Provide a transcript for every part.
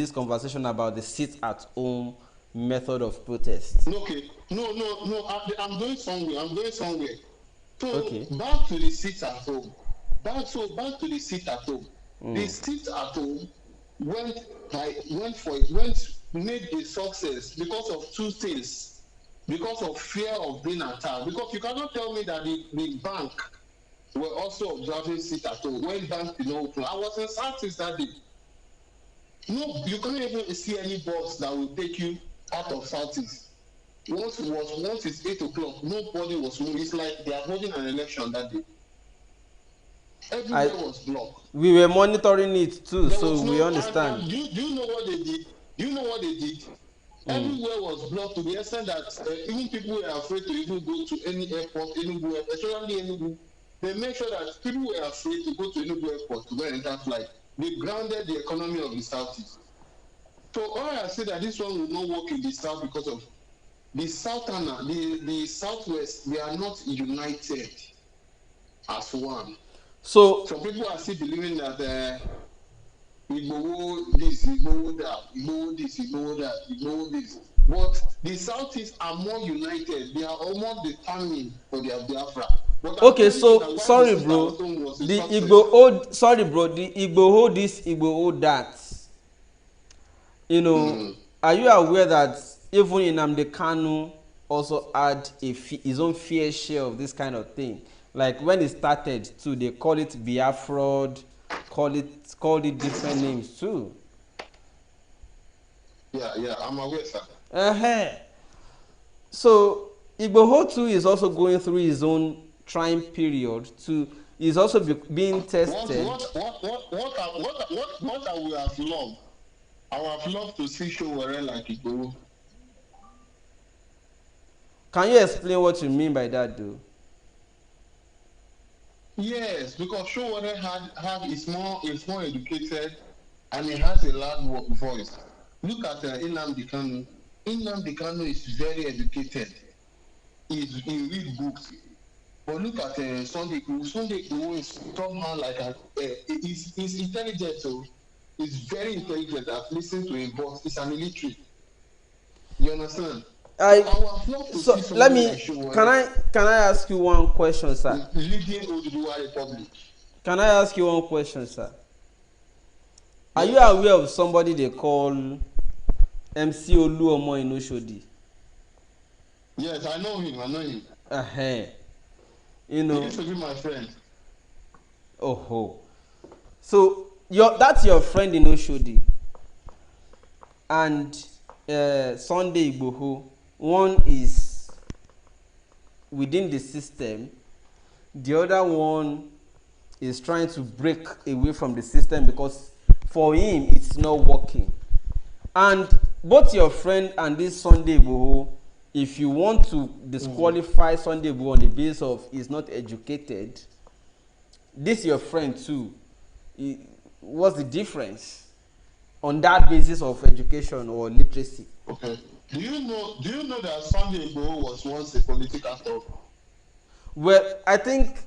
this conversation about the sit-at-home method of protest. Okay, no. I'm going somewhere. So Okay. back to the sit at home. Back to the sit at home. The sit at home went made a success because of two things. Because of fear of being attacked. Because you cannot tell me that the bank were also observing sit at home when bank did not open. I was in Southeast that day. No, you can't even see any bus that will take you out of Southeast. Once it's 8 o'clock, nobody was moving. It's like they are holding an election that day. Everywhere was blocked. We were monitoring it too, There so was we no. understand. Do you know what they did? Everywhere was blocked to the extent that even people were afraid to even go to any airport, anywhere, especially Enugu. They made sure that people were afraid to go to Enugu airport to go and enter flight. They grounded the economy of the Southeast. So all I say that this one will not work in the South because of the Southerner, the Southwest, they are not united as one. So some people are still believing that Igboho this, Igboho that, Igboho this, Igboho that, Igboho this. But the Southeast are more united. They are almost determined for their Biafra. okay, so sorry, bro. The Igboho, sorry, bro. The Igboho this, Igboho that. You know, are you aware that even in Nnamdi Kanu also had his own fair share of this kind of thing? Like when it started too, they call it Biafra, called it different names too. Yeah, I'm aware, sir. So Igboho too is also going through his own trying period to is also being tested. What I would have loved? I would have loved to see Showore like Igboho. Can you explain what you mean by that, though? Yes, because Showore is more educated and he has a loud voice. Look at Nnamdi Kanu. Nnamdi Kanu is very educated. He read books. But look at Sunday Igboho. Sunday Igboho is somehow like he's intelligent, so he's very intelligent. I've listened to him, but he's an illiterate. You understand? So let me. Can I ask you one question, sir? Leading Oduduwa Republic. Can I ask you one question, sir? Are you aware of somebody they call MC Oluomo in Oshodi? Yes, I know him. You know. He used to be my friend. So that's your friend in Oshodi. And Sunday Igboho, one is within the system, the other one is trying to break away from the system because for him it's not working. And both your friend and this Sunday Igboho, if you want to disqualify Sunday Igboho on the basis of he's not educated, this your friend too. What's the difference on that basis of education or literacy? Okay. Do you know that Sunday Igboho was once a political actor? Well, I think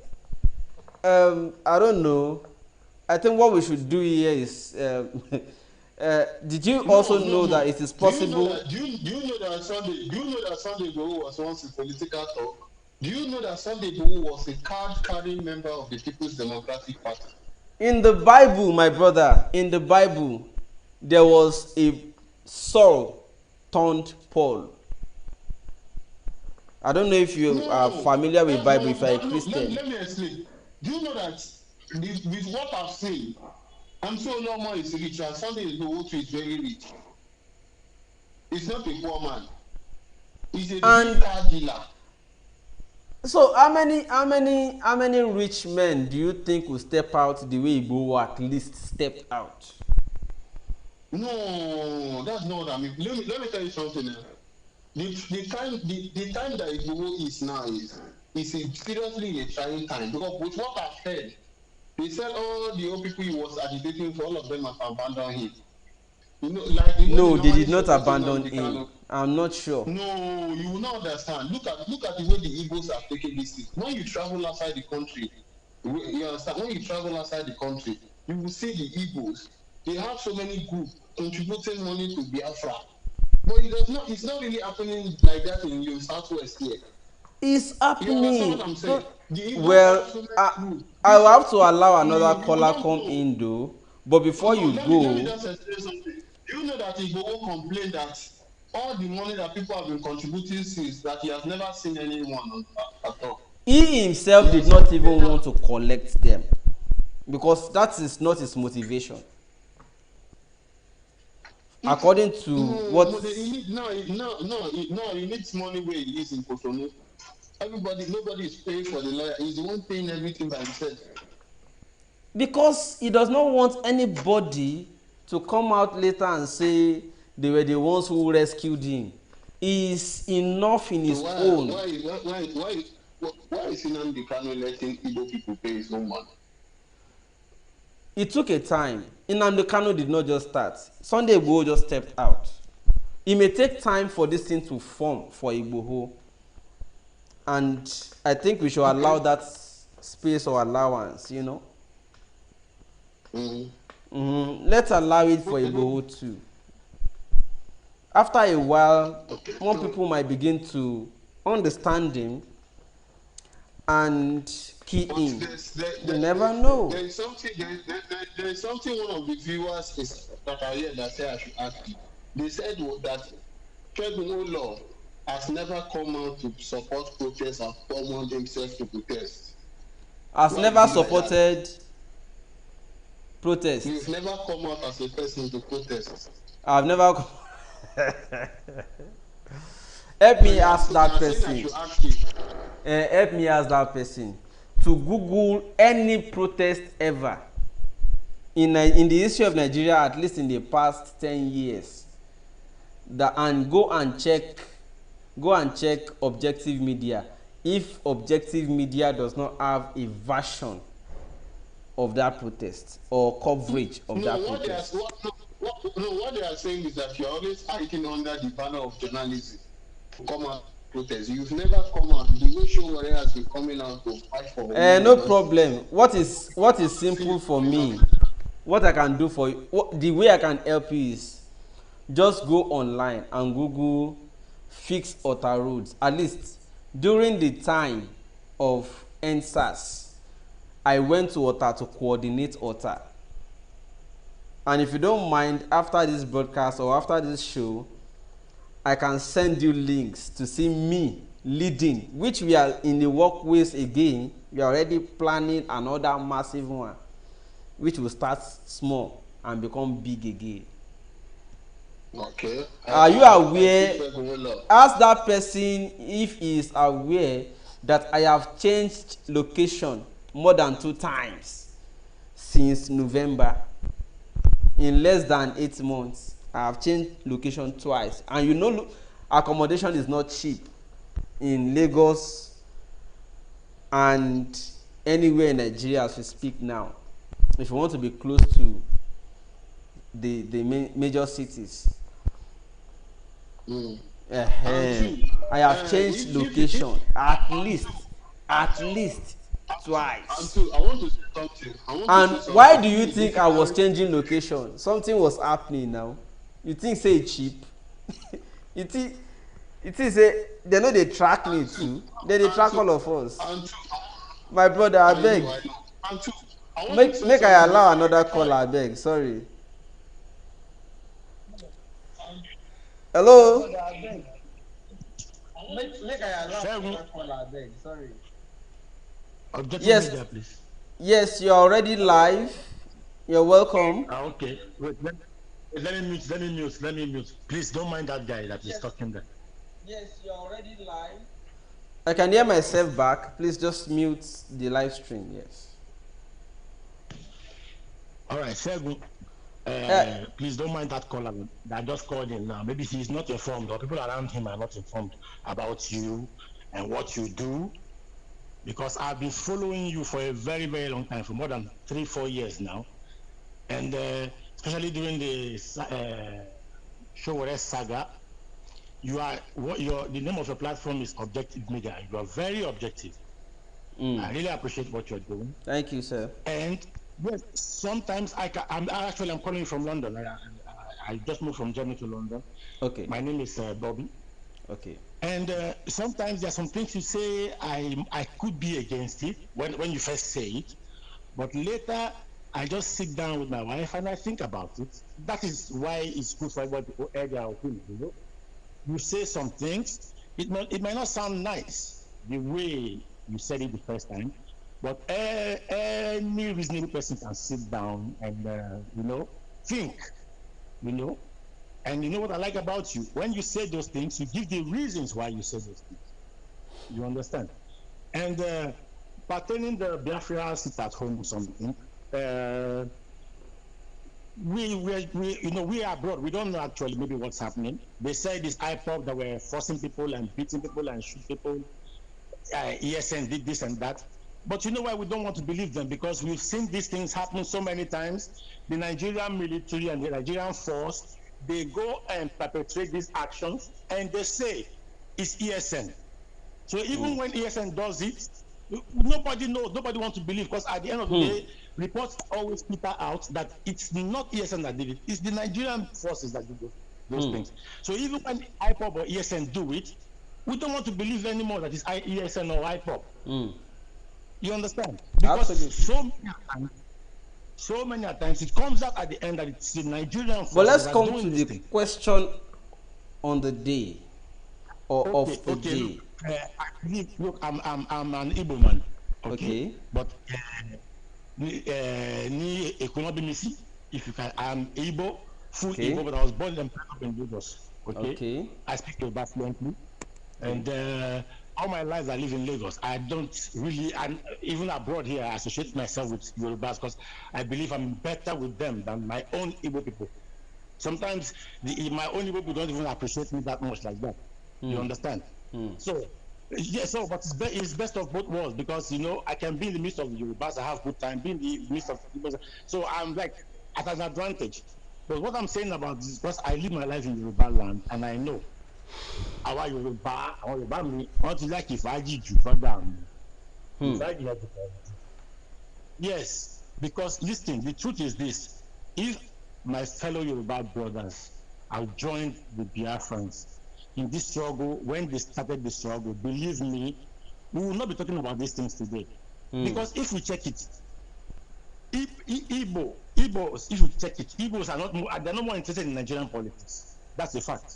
I don't know. I think what we should do here is did you also know that it is possible? Do you know that Sunday Igboho was once a political actor? Do you know that Sunday Igboho was a card-carrying member of the People's Democratic Party? In the Bible, my brother, in the Bible, there was a Saul turned Paul. I don't know if you are familiar with Bible, if you are a Christian. Let me explain. Do you know that with what I've seen, I'm so normal is rich and Sunday Igboho is very rich. He's not a poor man. He's a big car dealer. So how many rich men do you think will step out the way Igboho at least stepped out? No, that's not what I mean. Let me tell you something. The time that Igboho is now is seriously a trying time because with what I've heard, they said all the old people he was agitating for, all of them have abandoned him. You know, like no, they did not abandon him. I'm not sure. No, you will not understand. Look at the way the Igbos have taken this thing. When you travel outside the country, you understand. When you travel outside the country, you will see the Igbos. They have so many groups. contributing money to Biafra. But it does not. It's not really happening like that in your Southwest here. It's You understand happening. what I'm saying? Don't, The Igbo well, government rule. I will This have to one, allow another you caller don't come know. in though. But before No, you let me go, just explain something. Do you know that Igbo complained that all the money that people have been contributing since that he has never seen anyone on at all. he He himself did has not complained even that. want to collect them because that is not his motivation. According to what No, he need, he needs money where he is in Cotonou. Nobody is paying for the lawyer. He's the one paying everything by himself. because he does not want anybody to come out later and say they were the ones who rescued him. He is enough in So his own. why is Nnamdi Kanu letting Igbo people pay his own money? It took a time. Nnamdi Kanu did not just start. Sunday Igboho just stepped out. It may take time for this thing to form for Igboho, and I think we should allow that space or allowance, you know. Let's allow it for Igboho too. After a while, Okay. more So, people might begin to understand him and key but in. You never know. there is something there is something one of the viewers is that are here that say I should ask you. They said that Shegun Olo has never come out to support protests and summoned himself to protest. Has Why never is it like that? supported protest. You've never come out as a person to protest. I've never. Help me ask that I person. should ask you. Help me ask that person to Google any protest ever in the history of Nigeria, at least in the past 10 years, and go and check objective media. If objective media does not have a version of that protest or coverage of that protest. What they are saying is that you're always hiding under the banner of journalism to come out protest. You've never come out. The way Showore has been coming out to fight for No problem. What is simple for me, what I can do for you, the way I can help you is just go online and Google fix Ota roads. At least during the time of NSAS, I went to Ota to coordinate Ota. And if you don't mind, after this broadcast or after this show, I can send you links to see me leading, which we are in the walkways again. We are already planning another massive one, which will start small and become big again. Okay. Are you aware? Ask that person if he is aware that I have changed location more than 2 times since November. In less than 8 months, I have changed location twice. And you know, accommodation is not cheap in Lagos and anywhere in Nigeria as we speak now. If you want to be close to the major cities. I have changed location at least twice. I want to say something. And why do you think I was changing location? Something was happening now. You think say it cheap? you think say they know they track me too? They track all of us. My brother, I beg. Make I allow another caller, I beg. Sorry. Hello. Make I allow another caller, I beg. Sorry. Yes. Media, please. Yes, you're already live. You're welcome. Okay. Wait, let me mute. Please don't mind that guy that is talking there. Yes, you're already live. I can hear myself back. Please just mute the live stream. Yes. All right, Segun. Please don't mind that caller that just called in now. Maybe he's not informed, or people around him are not informed about you and what you do. Because I've been following you for a very, very long time, for more than 3-4 years now. And especially during the Showore saga, the name of your platform is Objective Media. You are very objective. I really appreciate what you're doing. Thank you, sir. And yes, sometimes I'm calling you from London. I just moved from Germany to London. Okay. My name is Bobby. Okay. And sometimes there are some things you say I could be against it when you first say it, but later I just sit down with my wife and I think about it. That is why it's good for everybody to air their opinion. You say some things, it might not sound nice the way you said it the first time, but any reasonable person can sit down and think, And you know what I like about you? When you say those things, you give the reasons why you say those things. You understand? And pertaining the Biafra sit at home or something, we are abroad. We don't know actually maybe what's happening. They say this IPOB that were forcing people and beating people and shoot people. ESN did this and that. But you know why we don't want to believe them? Because we've seen these things happen so many times. The Nigerian military and the Nigerian force, they go and perpetrate these actions and they say it's ESN. So even when ESN does it, nobody knows, nobody wants to believe, because at the end of the day, reports always peter out that it's not ESN that did it, it's the Nigerian forces that do those things. So even when IPOB or ESN do it, we don't want to believe anymore that it's ESN or IPOB. You understand? Because so many times it comes out at the end that it's the Nigerian forces. But let's come to the question on the day or of the day. Look, I'm an Igbo man. Okay. But it could not be missing if you can. I'm Igbo, full Igbo, but I was born and brought up in Lagos. Okay. I speak Yoruba fluently, and all my life I live in Lagos. I don't really, and even abroad here, I associate myself with Yorubas because I believe I'm better with them than my own Igbo people. Sometimes my own Igbo people don't even appreciate me that much like that. You understand? So, but it's best of both worlds, because I can be in the midst of the Yorubas, I have good time, be in the midst of Yorubas, so I'm like at an advantage. But what I'm saying about this is because I live my life in Yoruba land, and I know our Yoruba me, want to like if I did you for them. Yes, because listen, the truth is this: if my fellow Yoruba brothers have joined the Biafrans in this struggle, when they started the struggle, believe me, we will not be talking about these things today. Because if we check it, Igbos, if you check it, Igbos they're not more interested in Nigerian politics. That's a fact.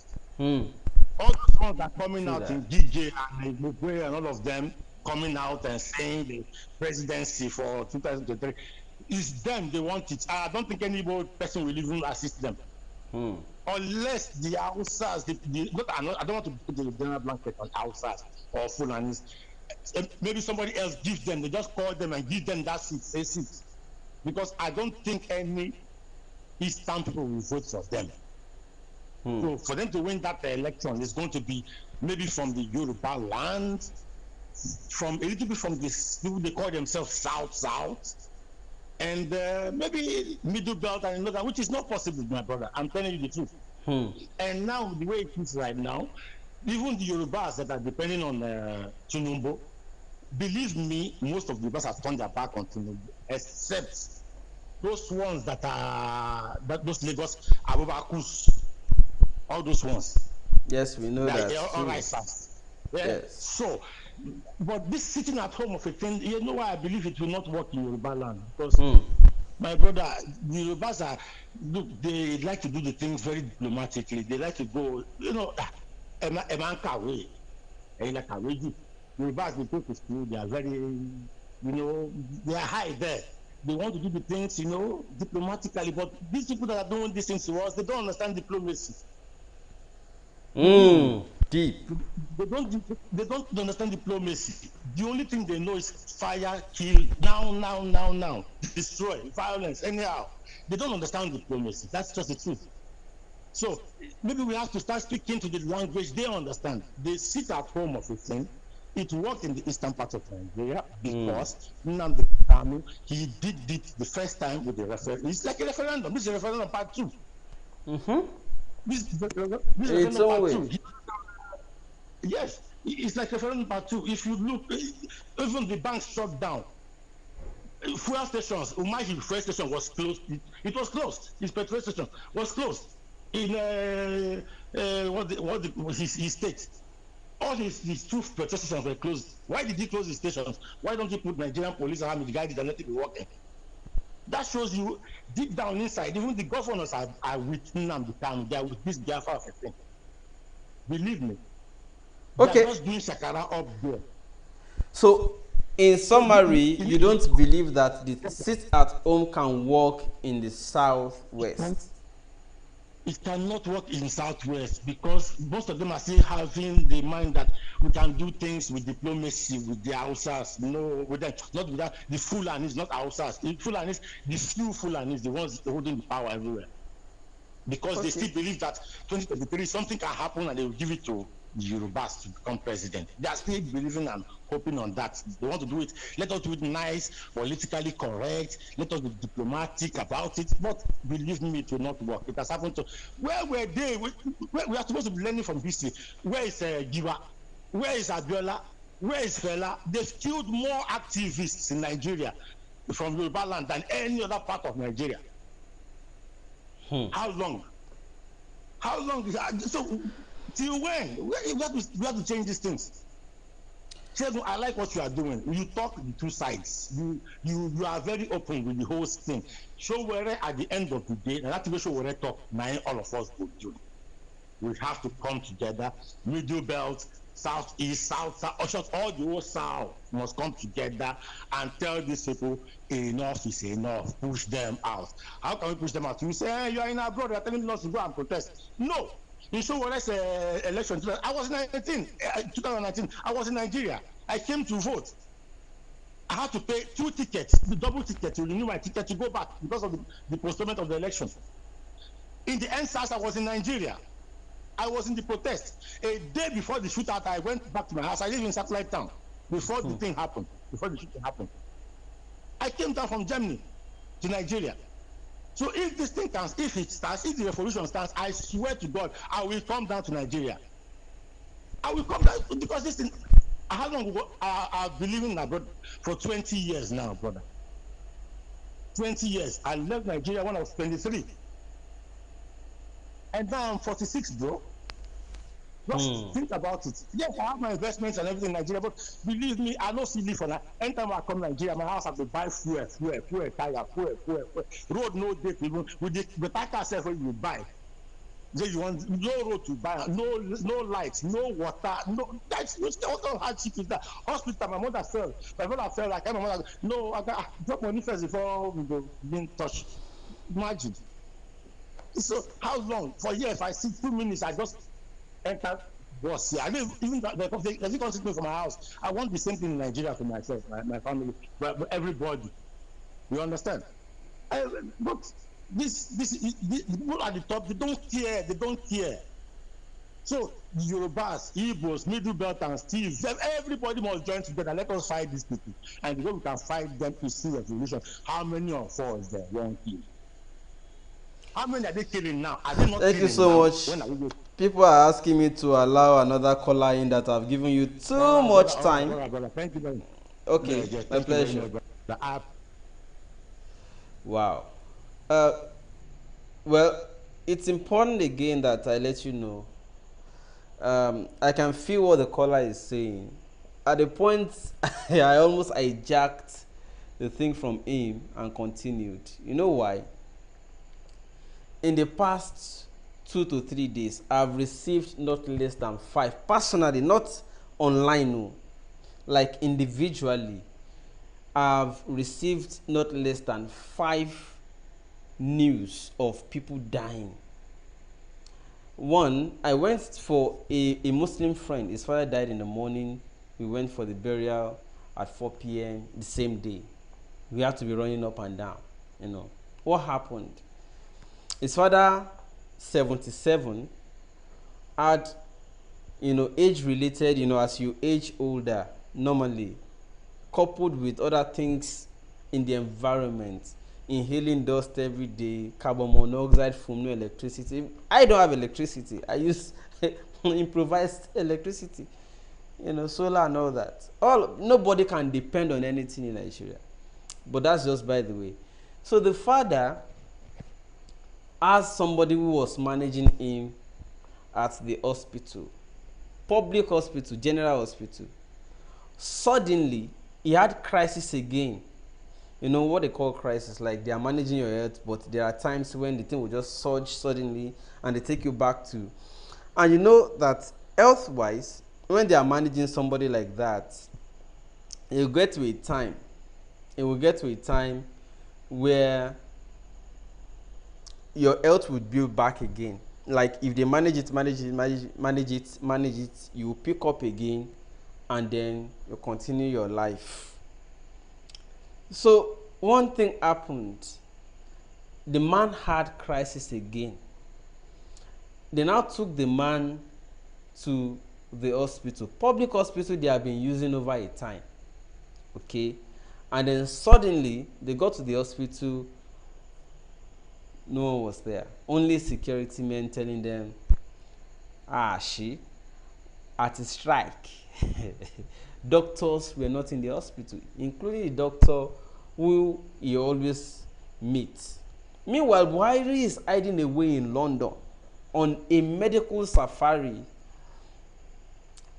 All those ones that are coming out in DJ and Mugwe and all of them coming out and saying the presidency for 2023, it's them, they want it. I don't think any person will even assist them. Unless the Hausas, I don't want to put the general blanket on Hausas or Fulanis. Maybe somebody else gives them, they just call them and give them that seat, say seat. Because I don't think any Eastern people will vote for them. So for them to win that election, it's going to be maybe from the Yoruba land, from a little bit from this people they call themselves South, and maybe Middle Belt and Northern, which is not possible, my brother. I'm telling you the truth. And now the way it is right now, even the Yorubas that are depending on Tinubu, believe me, most of the Yorubas have turned their back on Tinubu, except those ones that those Lagos Abubakus. All those ones. Yes, we know that. All right, yes. So, but this sitting at home of a thing, you know why I believe it will not work in Yoruba land? Because, my brother, the Yorubas they like to do the things very diplomatically. They like to go, Emanka way. Yorubas, they go to school, they are very, they are high there. They want to do the things, diplomatically. But these people that are doing these things to us, they don't understand diplomacy. Deep. They don't understand diplomacy. The only thing they know is fire, kill, now, destroy, violence, anyhow. They don't understand diplomacy. That's just the truth. So maybe we have to start speaking to the language they understand. They sit at home of a thing. It worked in the eastern part of Nigeria because Nnamdi Kanu, he did it the first time with the referendum. It's like a referendum. This is a referendum part 2. This is referendum part 2. Yes, it's like referendum part 2. If you look, even the banks shut down. Fuel stations, Umahi fuel station was closed. It was closed. His petrol station was closed. in his state. All his two petrol stations were closed. Why did he close his stations? Why don't you put Nigerian police army to guide it and let it be working? That shows you deep down inside, even the governors are with Nnamdi Kanu. They are with this Biafra of a thing. Believe me. They are Okay. just doing shakara up there. So, in summary, you don't believe that the sit at home can work in the Southwest? It cannot work in Southwest because most of them are still having the mind that we can do things with diplomacy with the Hausas. No, with them, not with that. The Fulanis, not Hausas. The Fulanis, the few Fulanis, the ones holding the power everywhere. Because they still believe that 2023 something can happen and they will give it to the Yorubas to become president. They are still believing and hoping on that. They want to do it. Let us do it nice, politically correct. Let us be diplomatic about it. But believe me, it will not work. It has happened to. Where were they? We are supposed to be learning from history. Where is Giwa? Where is Abiola? Where is Fela? They've killed more activists in Nigeria from Yoruba land than any other part of Nigeria. How long? How long is that? So till when? We have to change these things. Shegun, I like what you are doing. You talk the two sides. You are very open with the whole thing. Show where at the end of the day, and that show where talk, now all of us will do. We have to come together. Middle belt, southeast, south, all the whole south must come together and tell these people enough is enough. Push them out. How can we push them out? You say, hey, you are in abroad, you are telling us to go and protest. No. You show what election. I was 2019. I was in Nigeria. I came to vote. I had to pay 2 tickets, the double ticket to renew my ticket to go back because of the postponement of the election. In the NSAS, I was in Nigeria. I was in the protest. A day before the shootout, I went back to my house. I live in Satellite Town before the thing happened, before the shooting happened. I came down from Germany to Nigeria. So if this thing comes, if it starts, if the revolution starts, I swear to God, I will come down to Nigeria. I will come down because this thing, how long ago? I've been living abroad for 20 years now, brother. 20 years. I left Nigeria when I was 23. And now I'm 46, bro. Just think about it. Yes, I have my investments and everything in Nigeria, but believe me, I don't see live for that. Anytime I come to Nigeria, my house have to buy fuel, tire, fuel. Road no date even with the tire self when you buy. Then you want no road to buy, no lights, no water, no that's what hardship is that. Hospital, my mother fell. My mother fell. I came, my mother. No, I got drop money first before we go being touched. Imagine. So how long? For years, I see 2 minutes, I just enter bus here. I don't even they come to me from my house. I want the same thing in Nigeria for myself, my family, but everybody. You understand? But the people at the top, they don't care. They don't care. So the Yorubas, Igbos, Middle Belt, and Steve, everybody must join together. Let us fight these people, and the way we can fight them to see a solution. How many of us there won't kill? How many are they killing now? Are they not Thank you so much. People are asking me to allow another caller in that I've given you too much time. Brother. Thank you very much. Okay, yes, my pleasure. Wow. Well, it's important again that I let you know. I can feel what the caller is saying. At the point, I almost hijacked the thing from him and continued. You know why? In the past 2 to 3 days, I've received not less than 5 personally, not online, no, like individually. I've received not less than 5 news of people dying. One, I went for a Muslim friend. His father died in the morning. We went for the burial at 4 p.m. the same day. We had to be running up and down. You know what happened? His father, 77, had, age-related, as you age older, normally, coupled with other things in the environment, inhaling dust every day, carbon monoxide from no electricity. I don't have electricity. I use improvised electricity, solar and all that. Nobody can depend on anything in Nigeria. But that's just by the way. So the father as somebody who was managing him at the hospital, public hospital, general hospital, suddenly he had crisis again. You know what they call crisis, like they are managing your health, but there are times when the thing will just surge suddenly and they take you back to. And you know that health wise, when they are managing somebody like that, it will get to a time, where your health would build back again. Like if they manage it, you will pick up again, and then you continue your life. So one thing happened. The man had crisis again. They now took the man to the hospital, public hospital they have been using over a time. Okay, and then suddenly they got to the hospital. No one was there. Only security men telling them, she at a strike. Doctors were not in the hospital, including the doctor who he always meets. Meanwhile, Buhari is hiding away in London on a medical safari,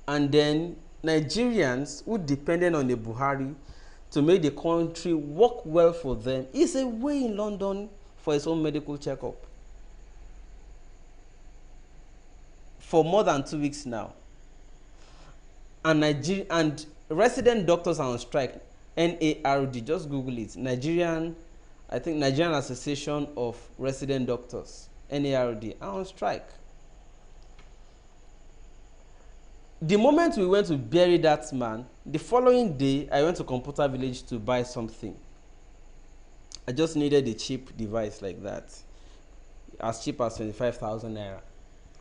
and then Nigerians who depended on the Buhari to make the country work well for them is away in London for his own medical checkup for more than 2 weeks now. And resident doctors are on strike. NARD, just Google it. Nigerian Association of Resident Doctors, NARD, are on strike. The moment we went to bury that man, the following day I went to Computer Village to buy something. I just needed a cheap device like that, as cheap as 25,000 naira.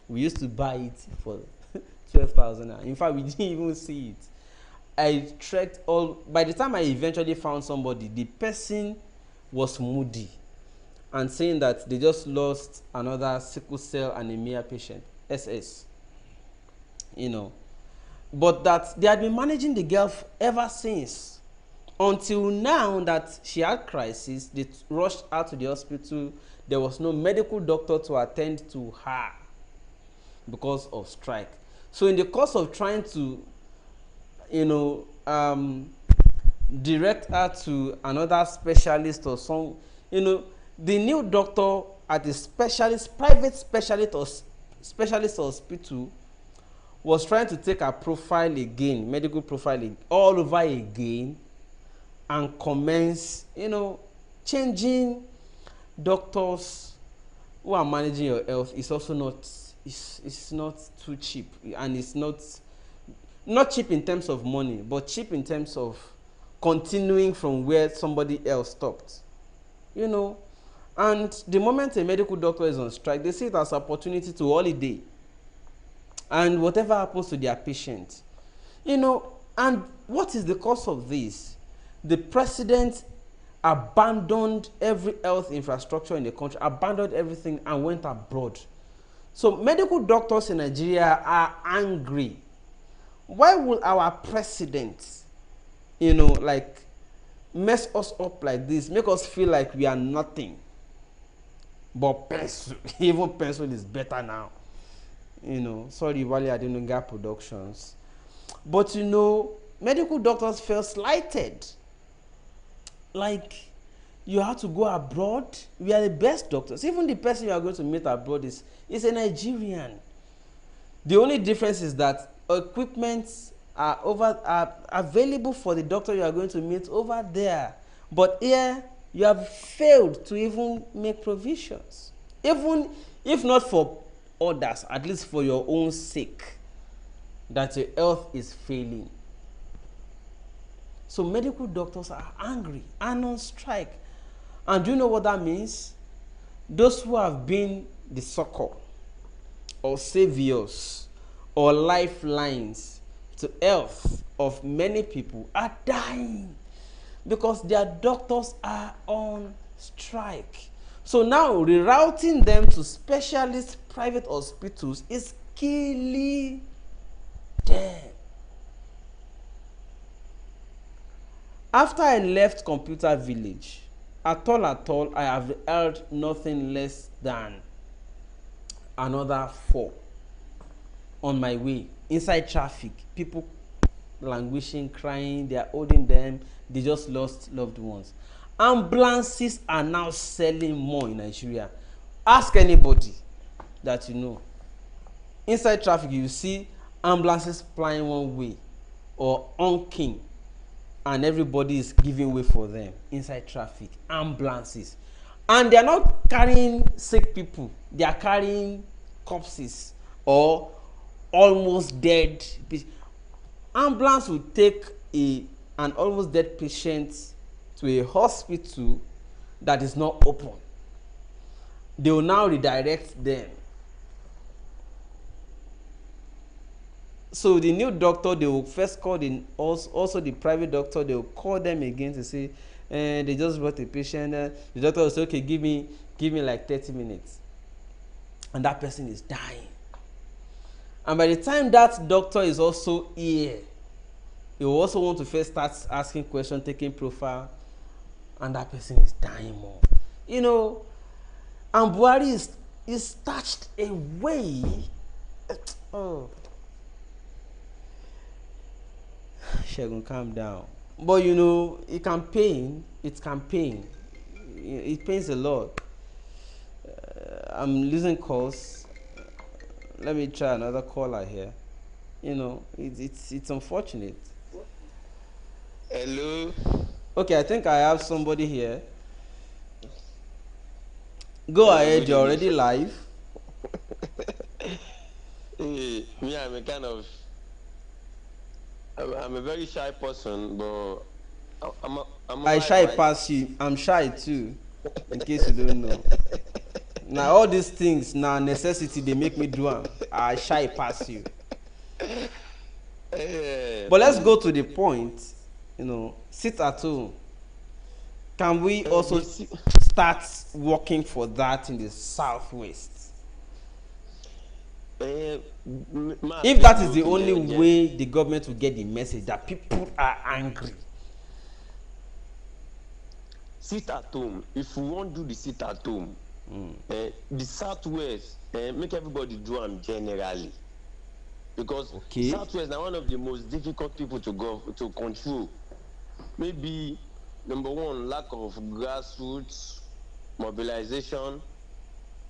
We used to buy it for 12,000 naira. In fact, we didn't even see it. I trekked all. By the time I eventually found somebody, the person was moody and saying that they just lost another sickle cell anemia patient, SS. You know, but that they had been managing the girl ever since, until now that she had crisis. They rushed her to the hospital. There was no medical doctor to attend to her because of strike. So in the course of trying to, direct her to another specialist or some, the new doctor at the private specialist hospital was trying to take her profile again, medical profile all over again, and commence, changing doctors who are managing your health is also not, it's not too cheap, and it's not cheap in terms of money, but cheap in terms of continuing from where somebody else stopped. And the moment a medical doctor is on strike, they see it as an opportunity to holiday and whatever happens to their patient. And what is the cause of this? The president abandoned every health infrastructure in the country, abandoned everything, and went abroad. So medical doctors in Nigeria are angry. Why will our president, mess us up like this, make us feel like we are nothing? But pencil, even pencil is better now. Sorry, Wale Adenuga Productions. But medical doctors felt slighted. Like, you have to go abroad. We are the best doctors. Even the person you are going to meet abroad is a Nigerian. The only difference is that equipment are available for the doctor you are going to meet over there. But here, you have failed to even make provisions. Even if not for others, at least for your own sake, that your health is failing. So medical doctors are angry and on strike. And do you know what that means? Those who have been the succor or saviors or lifelines to health of many people are dying because their doctors are on strike. So now rerouting them to specialist private hospitals is killing them. After I left Computer Village, At all, I have heard nothing less than another 4 on my way inside traffic. People languishing, crying, they are holding them, they just lost loved ones. Ambulances are now selling more in Nigeria. Ask anybody that you know. Inside traffic, you see ambulances flying one way or honking, and everybody is giving way for them inside traffic. Ambulances, and they are not carrying sick people, they are carrying corpses or almost dead. Ambulance will take an almost dead patient to a hospital that is not open. They will now redirect them. So the new doctor, they will first call also the private doctor. They will call them again to say they just brought a patient. The doctor will say, okay, give me like 30 minutes, and that person is dying. And by the time that doctor is also here, he will also want to first start asking questions, taking profile, and that person is dying more. You know, and Buhari is starched away. Oh, Shegun, calm down. But you know, it can pain. It can pain. It pains a lot. I'm losing calls. Let me try another caller here. You know, it's unfortunate. Hello. Okay, I think I have somebody here. Go ahead, you're already live. Hey, me, I'm a very shy person, but I shy past you. I'm shy too, in case you don't know. Now all these things, now necessity, they make me do them. I shy past you. But let's go to the point. You know, sit at home. Can we also start working for that in the Southwest? If that is the only way the government will get the message that people are angry. Sit at home. If we won't do the sit at home, the Southwest, make everybody do them generally. Because Southwest are one of the most difficult people to control. Maybe number one, lack of grassroots mobilization.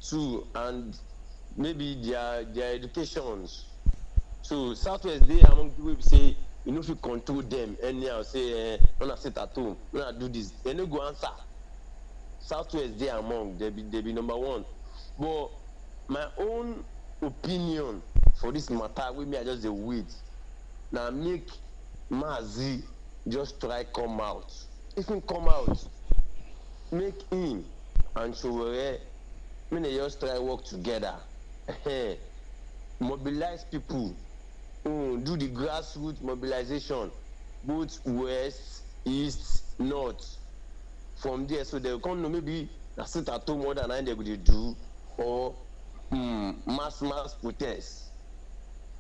2, and maybe their educations. So Southwest, they among people who say you know if you control them anyhow, say when I sit at home, when I do this, they no go answer. Southwest, they among they be number one. But my own opinion for this matter, with me I just dey wait. Now make Mazi just try come out. If he come out, make him and Sowore, when they just try work together, mobilize people, do the grassroots mobilization, both west, east, north. From there, so they come know maybe I sit at home more than they would do, or mass protest.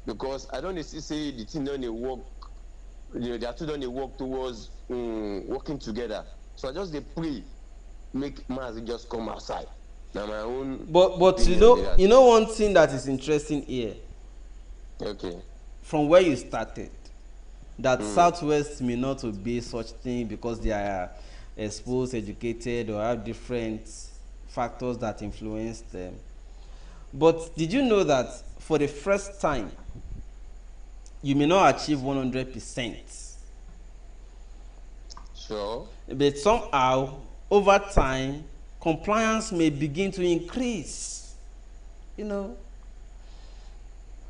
Because I don't see say the thing don't work. They are two don't work towards working together. So I just they pray, make mass just come outside. Now my own. But you know one thing that is interesting here. Okay. From where you started, that Southwest may not obey such thing because they are exposed, educated, or have different factors that influence them. But did you know that for the first time, you may not achieve 100%? Sure. But somehow, over time, compliance may begin to increase. You know,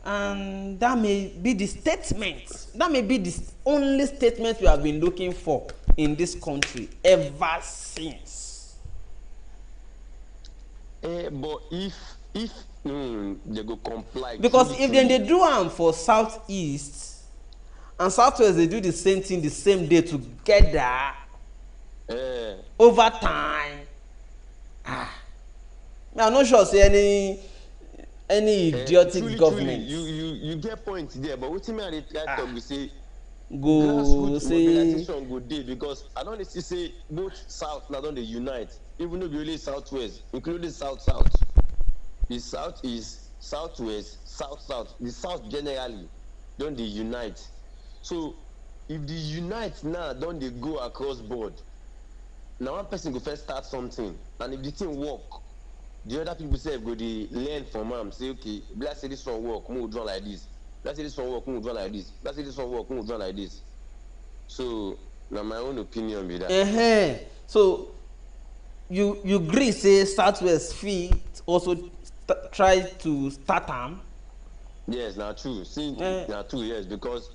and that may be the statement. That may be the only statement we have been looking for in this country ever since. But if they go comply, because if then they do them for Southeast and Southwest, they do the same thing the same day together, over time. I'm not sure say any idiotic government. You get points there, but what me I try to talk, we say go grassroots say mobilization go dey because I don dey see say both south na don dey unite even no be only southwest including south the south east southwest south the south generally don dey unite so if the unite now don dey go across board na one person go first start something and if the thing work the other people sef go dey learn from am say okay be like say this one work make we do am like this be like say this one work make we do am like this be like say this one work make we do am like this so na my own opinion be that. So you gree say southwest fit also try to start am. Yes na true see na true yes because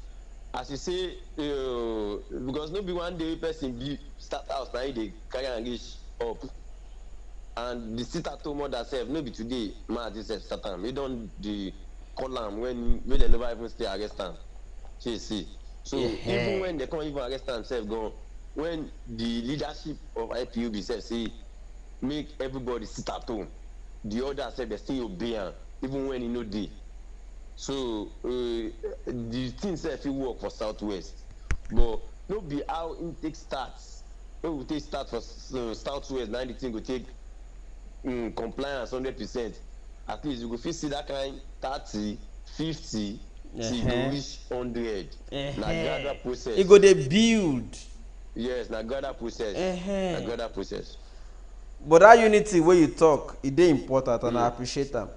as you say because no be one day wey person be start house na him dey carry am reach up and the sit at home mother sef no be today maadi sef start am he don dey call am when dem never even stay arrest am shey see so even when dem come even arrest am sef gan when the leadership of IPOB sef say make everybody sit at home the others sef dey still obey am even when e no dey so the thing sef fit work for southwest but no be how im take start when we take start for southwest na the thing go take compliance 100% at least you go fit see that kind 30 50 till you go reach 100 na gradual process e go dey build. yes na gradual process na gradual process But that unity wey you talk e dey important and I appreciate am.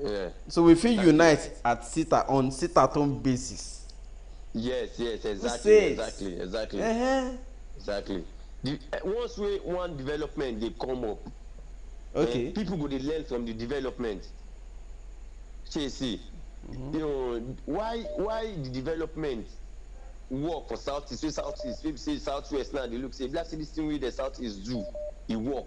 Yeah. So we fit unite at on sit at home basis. Yes exactly. The once wey one development dey come up people go dey learn from the development shey see you know why the development work for southeast wey southeast wey be say southwest now dey look say like say this thing wey the southeast do e work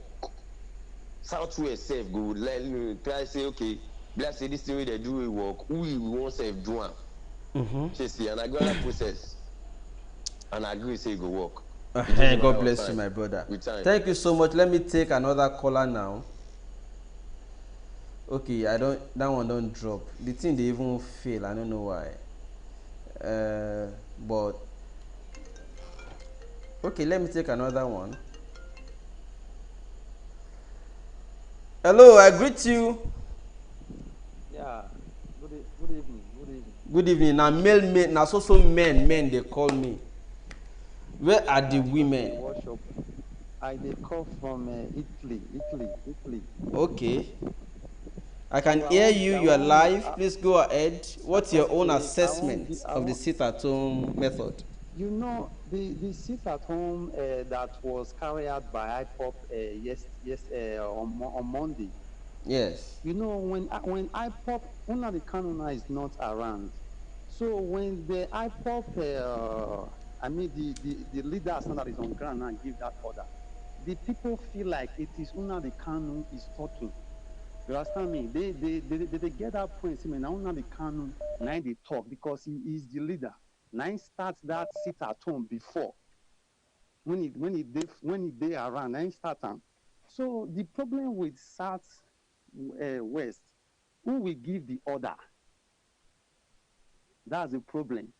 southwest sef go learn try say okay like say this thing wey dem do wey work we wan sef do am shey see and na gradual process and I agree say e go work. God bless you my brother. Thank you so much. Let me take another caller now. Okay, I don't that one don't drop. The thing they even fail. I don't know why. But okay, let me take another one. Hello, I greet you. Yeah. Good evening. Good evening. Now men now so men they call me. Where are the women? I dey call from Italy. Okay. I can hear you. You are live. Please go ahead. What's your own assessment of the sit-at-home method? You know, the sit-at-home that was carried out by IPOB on Monday. Yes. You know, when IPOB, Nnamdi Kanu is not around, so when the IPOB, the leaders now that is on ground now give that order, the people feel like it is Nnamdi Kanu is talking. You understand me? They get that point. See, now Nnamdi Kanu now they talk because he is the leader. Now he starts that sit at home before when he they around. Now he start am. So the problem with South West, who will give the order? That's the problem.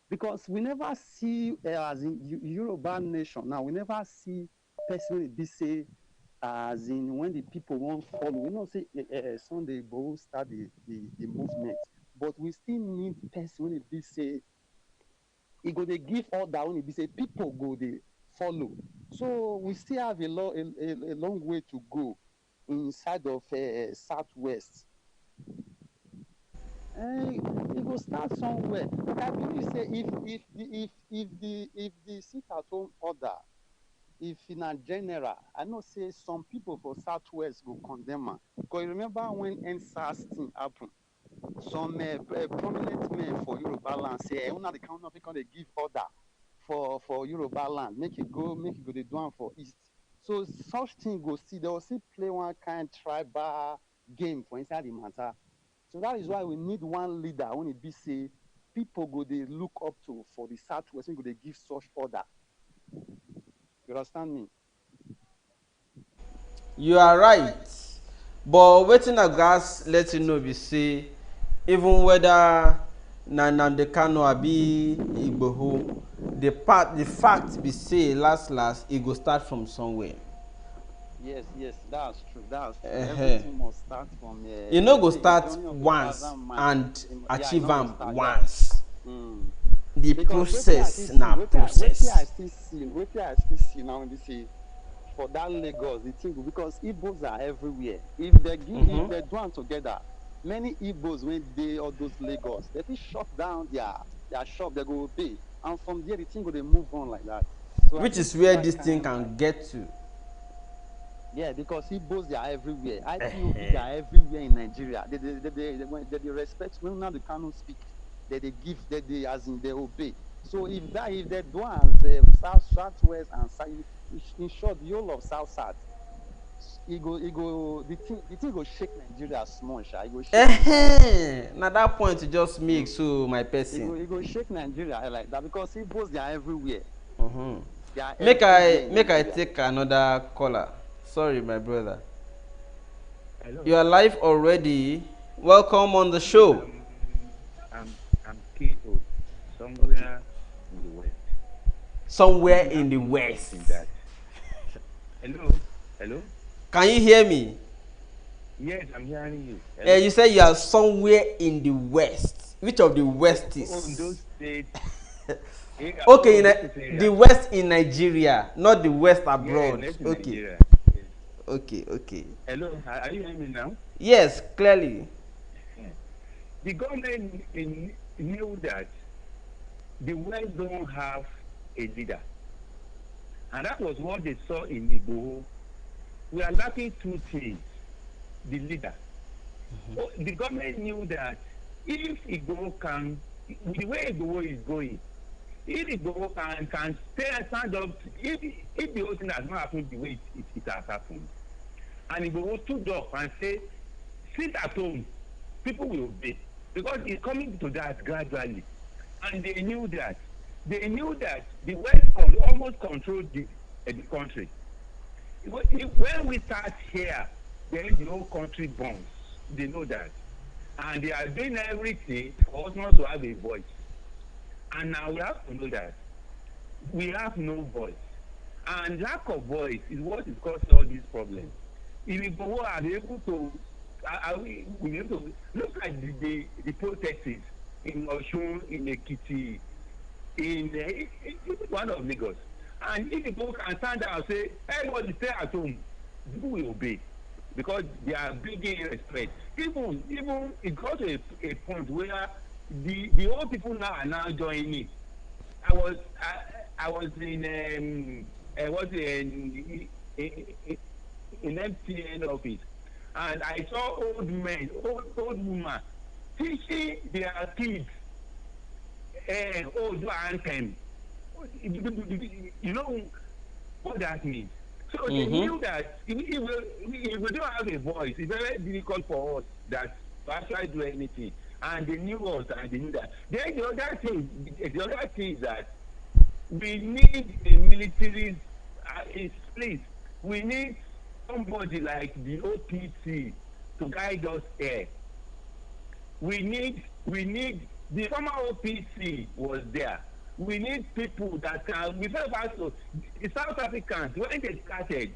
Because we never see as in Yoruba nation now, we never see person be say as in when the people won't follow. We not say Sunday go start the movement, but we still need person when it be say he go they give order when it be say people go they follow. So we still have a long way to go inside of Southwest. It will start somewhere. But I believe say if the sit at home order, if in a general, I know say some people for Southwest will condemn am. Because you remember when NSAS thing happened, some prominent men for Yoruba land say, "Una the count of they give order for Yoruba land, make it go they do am for East." So such thing go see they will still play one kind tribal game for inside the matter. So that is why we need one leader when it be say people go they look up to for the Southwest, go they give such order. You understand me? You are right. But wetin I gats let you know be say even whether na the Kano abi Igboho, the fact be say last it go start from somewhere. Yes, yes, that's true. That's true. Uh-huh. Everything must start from You no go say a start journey of a once thousand miles. and Yeah, you achieve know, go am start. Yeah. once. Mm. The Because wetin I still process see, na process. wetin I still see now be say for that Lagos, the thing because Igbos are everywhere. If they do am together, many Igbos when dey all those Lagos, they fit shut down their shop, they go obey, and from there the thing go dey move on like that. So I Which still is see where that this kind thing of like can get to. yeah, because Igbos they are everywhere. IPOB they Uh-huh. are everywhere in Nigeria. They respect when now the Kano speak. They give they as in they obey. So if they do as Southwest and South, in short the whole of South, the thing go shake Nigeria small, sha. It go shake Nigeria small. Na that point you just make Mm. so my person. It go shake Nigeria like that because Igbos they are everywhere. Mm-hmm. They are Make everywhere I in make I Nigeria. take another caller. Sorry, my brother. Hello. You are live already. Welcome on the show. I'm KO, Okay. somewhere in the west. Somewhere People in have the to know west. something that. Hello, hello. Can you hear me? Yes, I'm hearing you. Hello. You say you are somewhere in the west. Which of the west On is? those states, Okay, this the area. west in Nigeria, not the west Yeah, abroad. next in Okay, Nigeria. Yes. okay. Hello, are you hearing me now? Yes, clearly. Yeah. The government knew that the West don't have a leader, and that was what they saw in Igboho. We are lacking two things: the leader. Oh, the government knew that if Igboho can, with the way Igboho is going, if Igboho can stand up, if the whole thing has not happened the way it has happened, and Igboho stood up and say, sit at home, people will obey. Because it's coming to that gradually. And they knew that. They knew that the West almost controlled the country. When we start here, then the whole country burns. They know that. And they are doing everything for us not to have a voice. And now we have to know that we have no voice. And lack of voice is what is causing all these problems. If we go are able to, we able to look at the protests in Osun, in Ekiti, in one of Lagos. And if people can stand out and say, everybody stay at home, people will obey because they are bringing respect. Even it got to a point where the old people now are now joining. I was in in MTN office, and I saw old woman teaching their kids old anthem. You know what that means. So they Mm-hmm. knew that if we don't have a voice, it's very difficult for us that to actually do anything. And they knew us and they knew that. Then the other thing is that we need a military in place. We need somebody like the OPC to guide us here. We need the former OPC was there. We need people that can we first have to the South Africans when they started,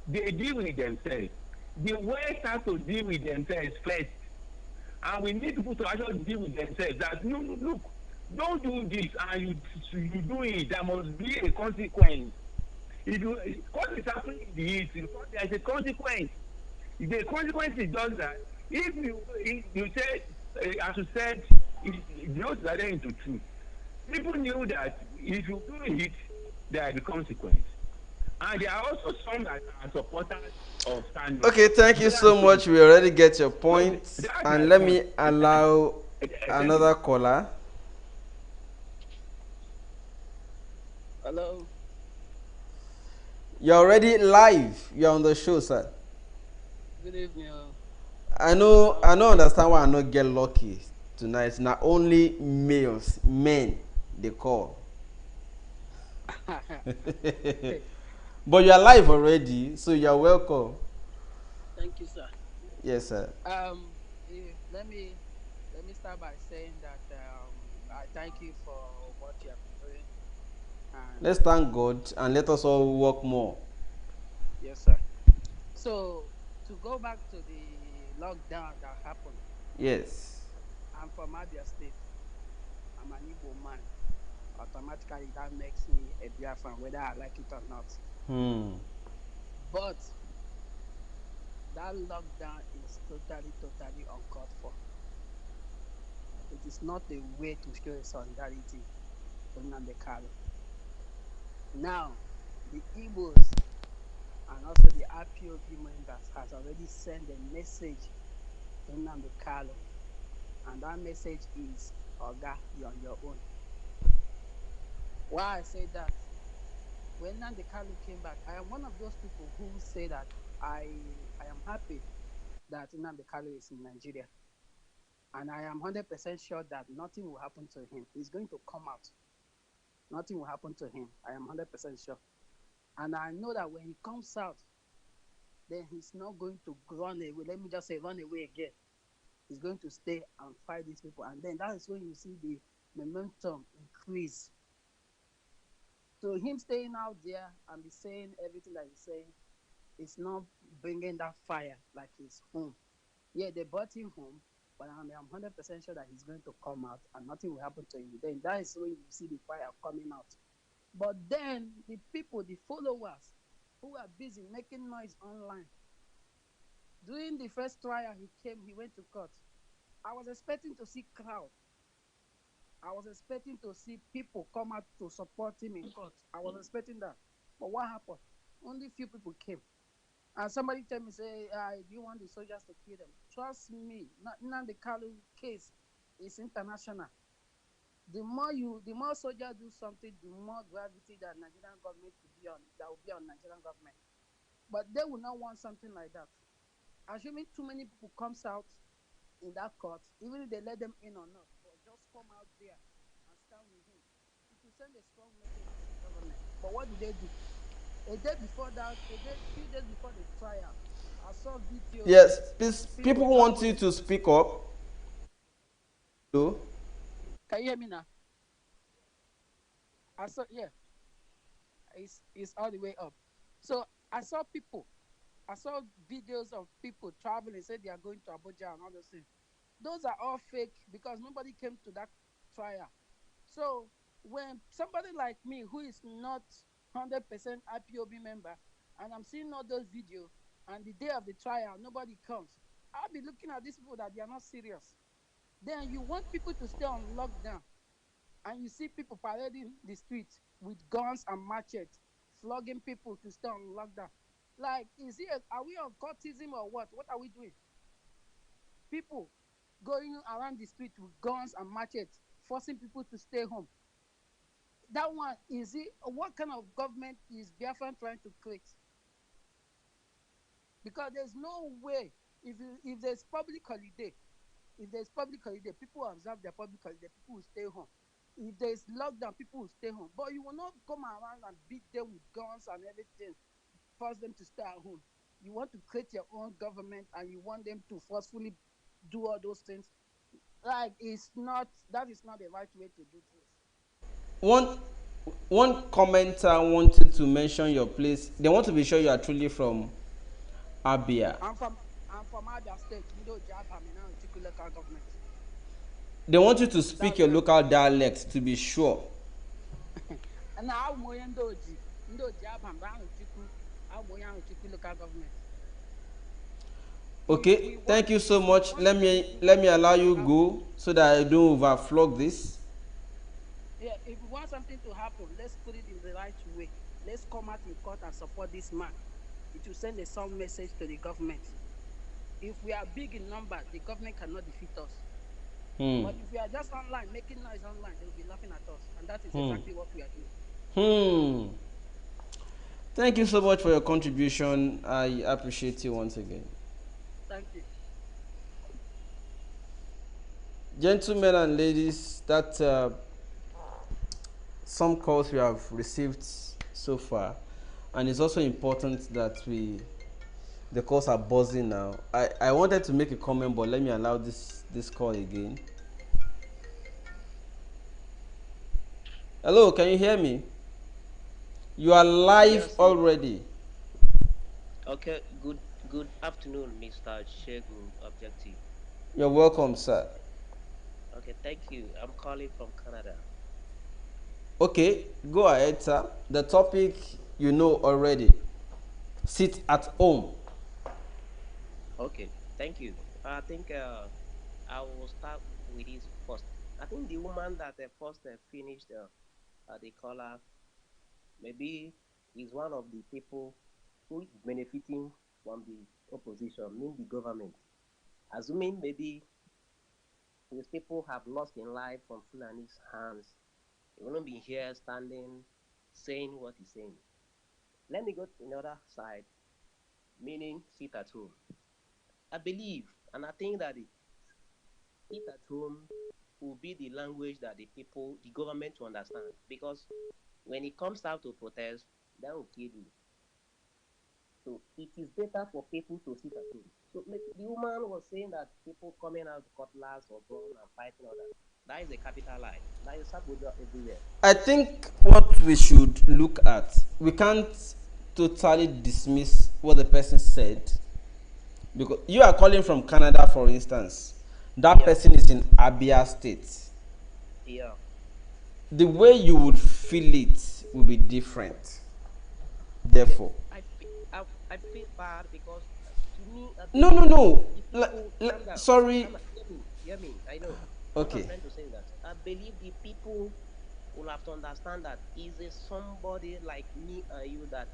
they deal with themselves. The West have to deal with themselves first. And we need people to actually deal with themselves that no, look, don't do this and you do it, there must be a consequence. If you what is happening in the east, there is a consequence. The consequence is just that if you say as you said it not divided into two. People knew that if you do it there will be consequence. And there are also some that are supporters of standing. Okay, thank you Those so are some. much. We already get your So point. that's And my let point. me allow Thank you. another caller. Hello. You're already live. You're on the show, sir. Good evening. I know understand why I not get lucky tonight. Not only males, men they call. But you're live already, so you're welcome. Thank you, sir. Yes, sir. Let me Let me start by saying that I thank you for what you have been doing. Let's And thank God and let us all work more. yes, sir. So, to go back to the lockdown that happened, Yes. I'm from Abia State. I'm an Igbo man. Automatically, that makes me a Biafran, whether I like it or not. Hmm. But that lockdown is totally, totally uncalled for. It is not a way to show a solidarity to Nnamdi Kanu. Now, the Igbos and also the IPOB members has already sent a message to Nnamdi Kanu, and that message is, Oga, you're on your own. Why I say that? When Nnamdi Kanu came back, I am one of those people who say that I am happy that Nnamdi Kanu is in Nigeria, and I am 100% sure that nothing will happen to him. He's going to come out. Nothing will happen to him. I am 100% sure. And I know that when he comes out, then he's not going to run away. Let me just say, run away again. He's going to stay and fight these people. And then that is when you see the momentum increase. So him staying out there and be saying everything that he's saying is not bringing that fire like he's home. Yeah, they brought him home, but I'm 100% sure that he's going to come out and nothing will happen to him. Then that is when you see the fire coming out. But then the people, the followers who are busy making noise online, during the first trial he went to court. I was expecting to see crowd. I was expecting to see people come out to support him in court. I was expecting that. But what happened? Only few people came. And somebody tell me, say, do you want the soldiers to kill them? Trust me, now the Kalu case is international. The more soldiers do something, the more gravity that Nigerian government will be on, that will be on Nigerian government. But they will not want something like that. Assuming too many people comes out in that court, even if they let them in or not, but just come out there and stand with him, it will send a strong message to the government. But what did they do? A day before that, few days before the trial, I saw videos of Yes, please, people people want you traveling. to speak up. Hello? Can you hear me now? I saw, yeah, it's all the way up. So I saw videos of people traveling, say they are going to Abuja and all those things. Those are all fake because nobody came to that trial. So when somebody like me who is not 100% IPOB member and I'm seeing all those videos and the day of the trial nobody comes, I'll be looking at these people that they are not serious. Then you want people to stay on lockdown and you see people parading the streets with guns and machetes, flogging people to stay on lockdown. Like, are we on courtism or what? What are we doing? People going around the street with guns and machetes, forcing people to stay home. That one, is it? What kind of government is Biafran trying to create? Because there's no way, if there's public holiday, people observe their public holiday, people will stay home. If there's lockdown, people will stay home. But you will not come around and beat them with guns and everything, force them to stay at home. You want to create your own government and you want them to forcefully do all those things. Like, that is not the right way to do things. One one commenter wanted to mention your place. They want to be sure you are truly from Abia. I'm from Abia State, Ndo Jabham in Chiku local government. They want you to speak That's your where local dialect to be sure. and now I'm onye Ndo Ji Abham down Chiku. I'm onye Chiku local government. Okay, thank you so much. We Let want me allow something to you happen. go so that I don't overflog this. Yeah, if we want something to happen, let's put it in the right way. Let's come out in court and support this man. It will send a strong message to the government. If we are big in number, the government cannot defeat us. Hmm. But if we are just online, making noise online, they will be laughing at us. And that is Hmm. exactly what we are doing. Hmm. Thank you so much for your contribution. I appreciate you once again. Thank you. Gentlemen and ladies, that some calls we have received so far, and it's also important that The calls are buzzing now. I wanted to make a comment, but let me allow this call again. Hello, can you hear me? You are live Yes, yes. already. Okay, good afternoon, Mr. Shegun Objective. You're welcome, sir. Okay, thank you. I'm calling from Canada. Okay, go ahead, sir. The topic you know already. Sit at home. Okay, thank you. I think I will start with this first. I think the woman that first finished the caller maybe is one of the people who is benefiting from the opposition, meaning the government. Assuming maybe these people have lost in life from Fulani's hands, he wouldn't be here standing saying what he's saying. Let me go to another side, meaning sit at home. I believe and I think that the sit at home will be the language that the people, the government to understand. Because when it comes out to protest, that will kill you. So it is better for people to sit at home. So the woman was saying that people coming out cutlass or gun and fighting others. That is a capital lie. That is sabotage everywhere. I think what we should look at, we can't totally dismiss what the person said, because you are calling from Canada, for instance. That Yeah, person is in Abia State. yeah. The way you would feel it will be different. Okay, Therefore, I feel bad because to me, I no, no, believe no. the people calm down. Sorry. Calm down. Hear me. I know. What I'm Okay. trying to say is that I believe the people will have to understand that is a somebody like me and you that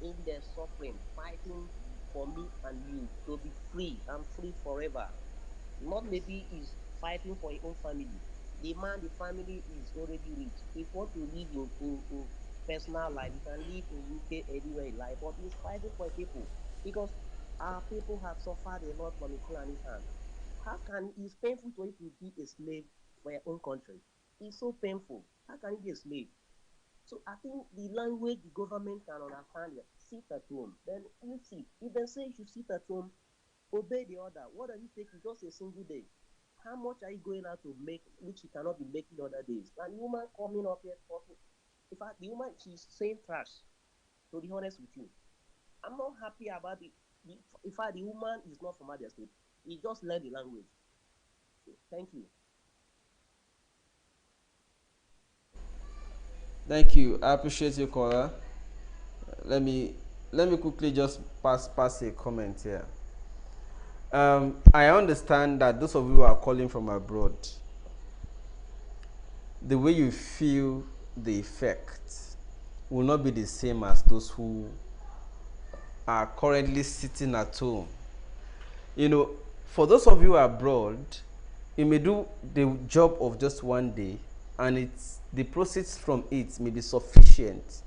in their suffering, fighting for me and you to be free and free forever. Not maybe is fighting for your own family. The man, the family is already rich. If you want to live in personal life, you can live in UK anywhere you like, but he's fighting for people because our people have suffered a lot from the Fulani's hand. How can it's painful to you to be a slave for your own country? It's so painful. How can you be a slave? So I think the language the government can understand it. Sit at home. Then you sit. If they say you should sit at home, obey the order. What does it take you just a single day? How much are you going out to make, which you cannot be making other days? And the woman coming up here talking. In fact, the woman, she's saying trash, to be honest with you. I'm not happy about the in fact, the woman is not from other state. He just learned the language. So, thank you. Thank you. I appreciate your caller. Let me let me quickly just pass a comment here. I understand that those of you who are calling from abroad, the way you feel the effect will not be the same as those who are currently sitting at home. You know, for those of you abroad, you may do the job of just one day, and it's the proceeds from it may be sufficient,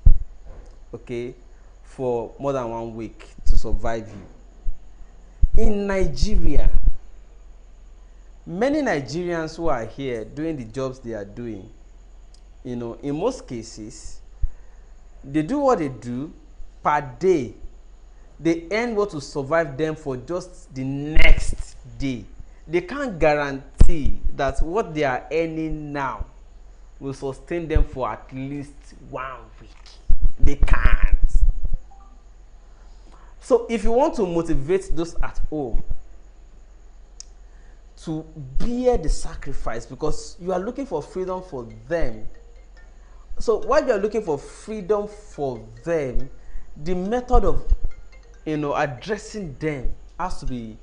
okay, for more than 1 week to survive you. In Nigeria, many Nigerians who are here doing the jobs they are doing, you know, in most cases, they do what they do per day. They earn what will survive them for just the next day. They can't guarantee that what they are earning now will sustain them for at least 1 week. They can't. So if you want to motivate those at home to bear the sacrifice, because you are looking for freedom for them, so while you are looking for freedom for them, the method of, you know, addressing them has to be,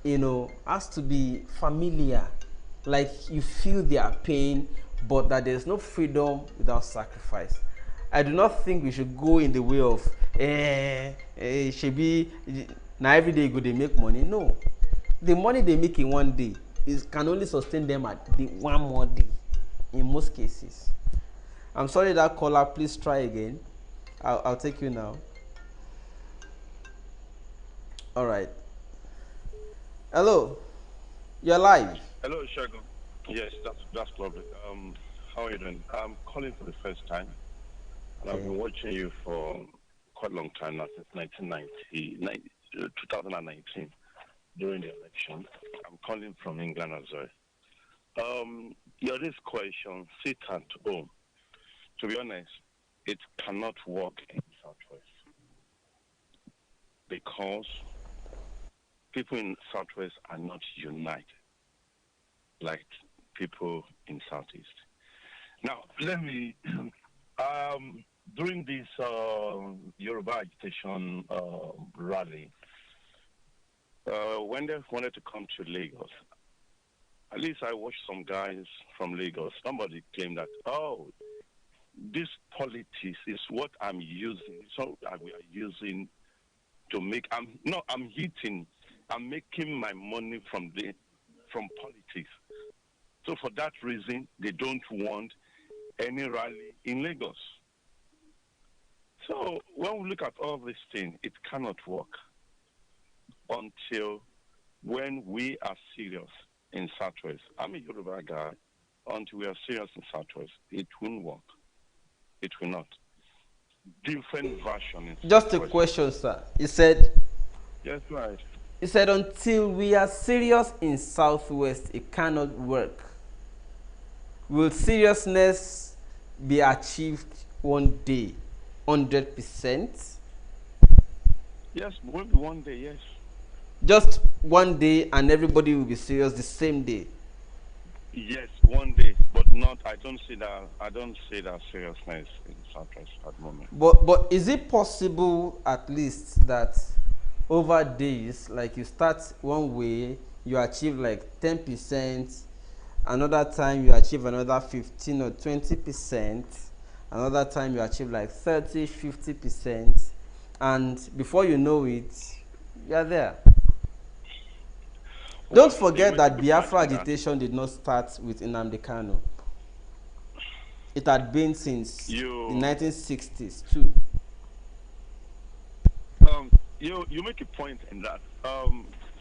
you know, has to be familiar. Like you feel their pain, but that there's no freedom without sacrifice. I do not think we should go in the way of should be now every day go they make money. No, the money they make in one day is can only sustain them at the one more day in most cases. I'm sorry that caller, please try again. I'll take you now. All right. Hello, you're live. Hello, Shagun. Yes, that's lovely. How are you doing? I'm calling for the first time, and I've Okay. been watching you for quite a long time now, since 1990. 2019 during the election. I'm calling from England as well. This question, sit at home. To be honest, it cannot work in Southwest because people in Southwest are not united like people in Southeast. Now, let me, during this Yoruba agitation rally, when they wanted to come to Lagos, at least I watched some guys from Lagos. Somebody claimed that, oh, this politics is what I'm using. So we are using to make. I'm making my money from politics. So for that reason, they don't want any rally in Lagos. So when we look at all these things, it cannot work until when we are serious in Southwest. I'm a Yoruba guy. Until we are serious in Southwest, it won't work. It will not. Different version in Just Southwest. a question, sir. You said. Yes, right. He said, until we are serious in Southwest, it cannot work. Will seriousness be achieved one day, 100%? Yes, maybe one day, yes. Just one day and everybody will be serious the same day? Yes, one day, but not, I don't see that seriousness in Southwest at the moment. But is it possible at least that over days, like you start one way, you achieve like 10%, another time you achieve another 15 or 20%, another time you achieve like 30, 50%, and before you know it, you are there. Well, Don't forget that Biafra imagine agitation did not start with Nnamdi Kanu. It had been since the 1960s too. You make a point in that.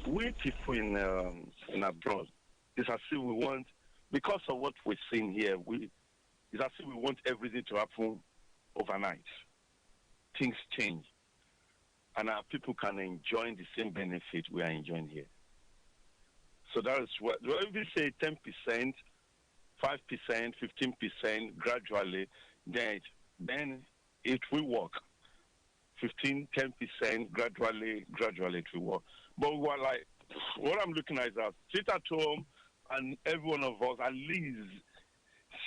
We people in abroad, it's as if we want, because of what we're seeing here, it's as if we want everything to happen overnight. Things change, and our people can enjoy the same benefit we are enjoying here. So that is what, if we say 10%, 5%, 15% gradually, then it will work. 15, 10% gradually it will work. But we're like, what I'm looking at is that sit at home and every one of us, at least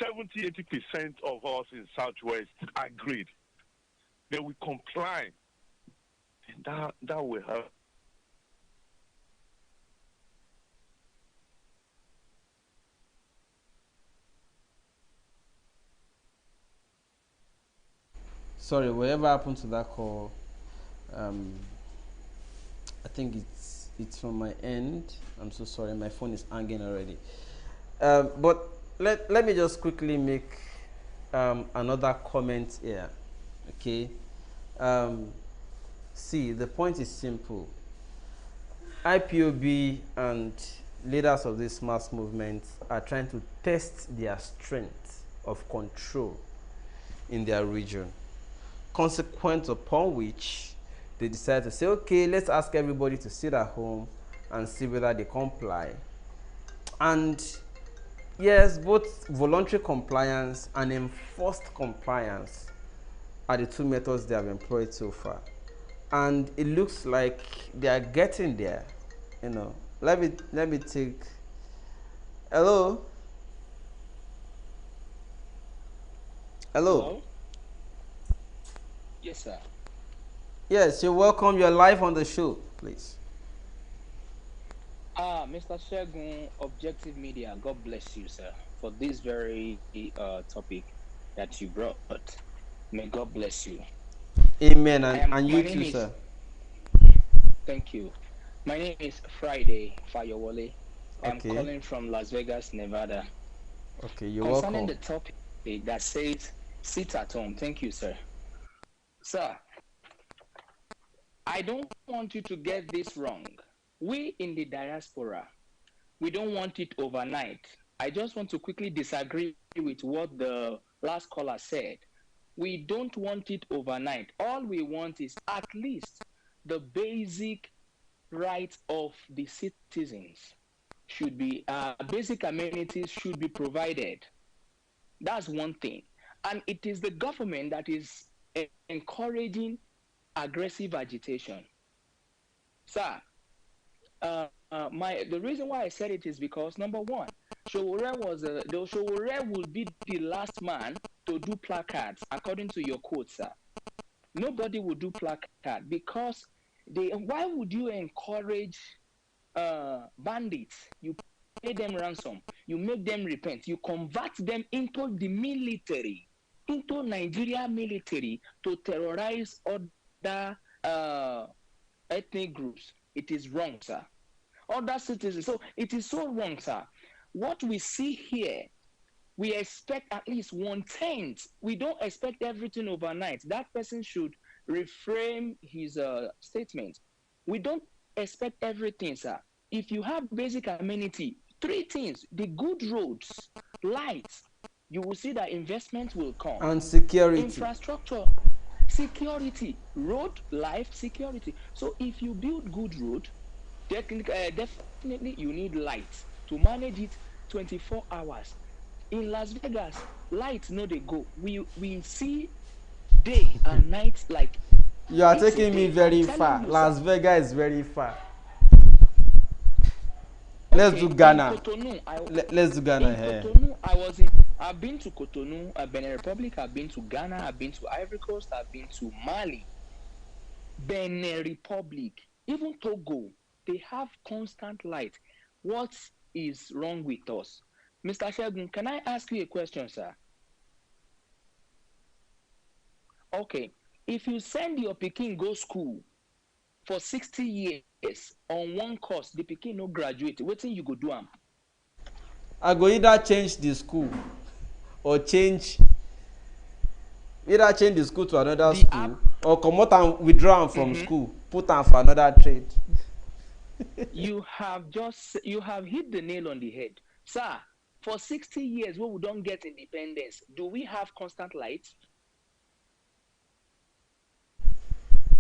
70, 80% of us in Southwest agreed. They will comply. And that will help. Sorry, whatever happened to that call? I think it's from my end. I'm so sorry, my phone is hanging already. But let me just quickly make another comment here. Okay. See, the point is simple. IPOB and leaders of this mass movement are trying to test their strength of control in their region, consequent upon which they decide to say, okay, let's ask everybody to sit at home and see whether they comply. And yes, both voluntary compliance and enforced compliance are the two methods they have employed so far, and it looks like they are getting there. Let me take. Hello. Hello. Yes, sir. Yes, you're welcome. You're live on the show, please. Mr. Shegun, Objective Media, God bless you, sir, for this very topic that you brought. May God bless you. Amen. And you too, sir. Thank you. My name is Friday Fayowole. I'm calling from Las Vegas, Nevada. Okay, you're Concerning welcome. the topic that says sit at home. Thank you, sir. Sir, I don't want you to get this wrong. We in the diaspora, we don't want it overnight. I just want to quickly disagree with what the last caller said. We don't want it overnight. All we want is at least the basic rights of the citizens should be basic amenities should be provided. That's one thing. And it is the government that is encouraging aggressive agitation. Sir, the reason why I said it is because number one, Showore will be the last man to do placards, according to your quote, sir. Nobody will do placard because why would you encourage bandits? You pay them ransom, you make them repent, you convert them into the military, into Nigeria military to terrorize other ethnic groups. It is wrong, sir. Other citizens. So it is so wrong, sir. What we see here, we expect at least 1/10. We don't expect everything overnight. That person should reframe his statement. We don't expect everything, sir. If you have basic amenity, 3 things: the good roads, lights, you will see that investment will come. And security. Infrastructure, security, road, life, security. So if you build good road, definitely you need lights to manage it 24 hours. In Las Vegas, lights no they go. We see day and night like. You are taking me very far. Las Vegas is very far. Let's do Ghana. Let's do Ghana here. Cotonou, I've been to Cotonou, Benin Republic, I've been to Ghana, I've been to Ivory Coast, I've been to Mali, Benin Republic, even Togo. They have constant light. What is wrong with us? Mr. Shegun, can I ask you a question, sir? Okay. If you send your pikin go school for 60 years on one course, the pikin no graduate, wetin you go do am? I go either change the school or change the school to another school or comot and withdraw am from school, put am for another trade. You have hit the nail on the head, sir. For 60 years wey we don get independence, do we have constant light?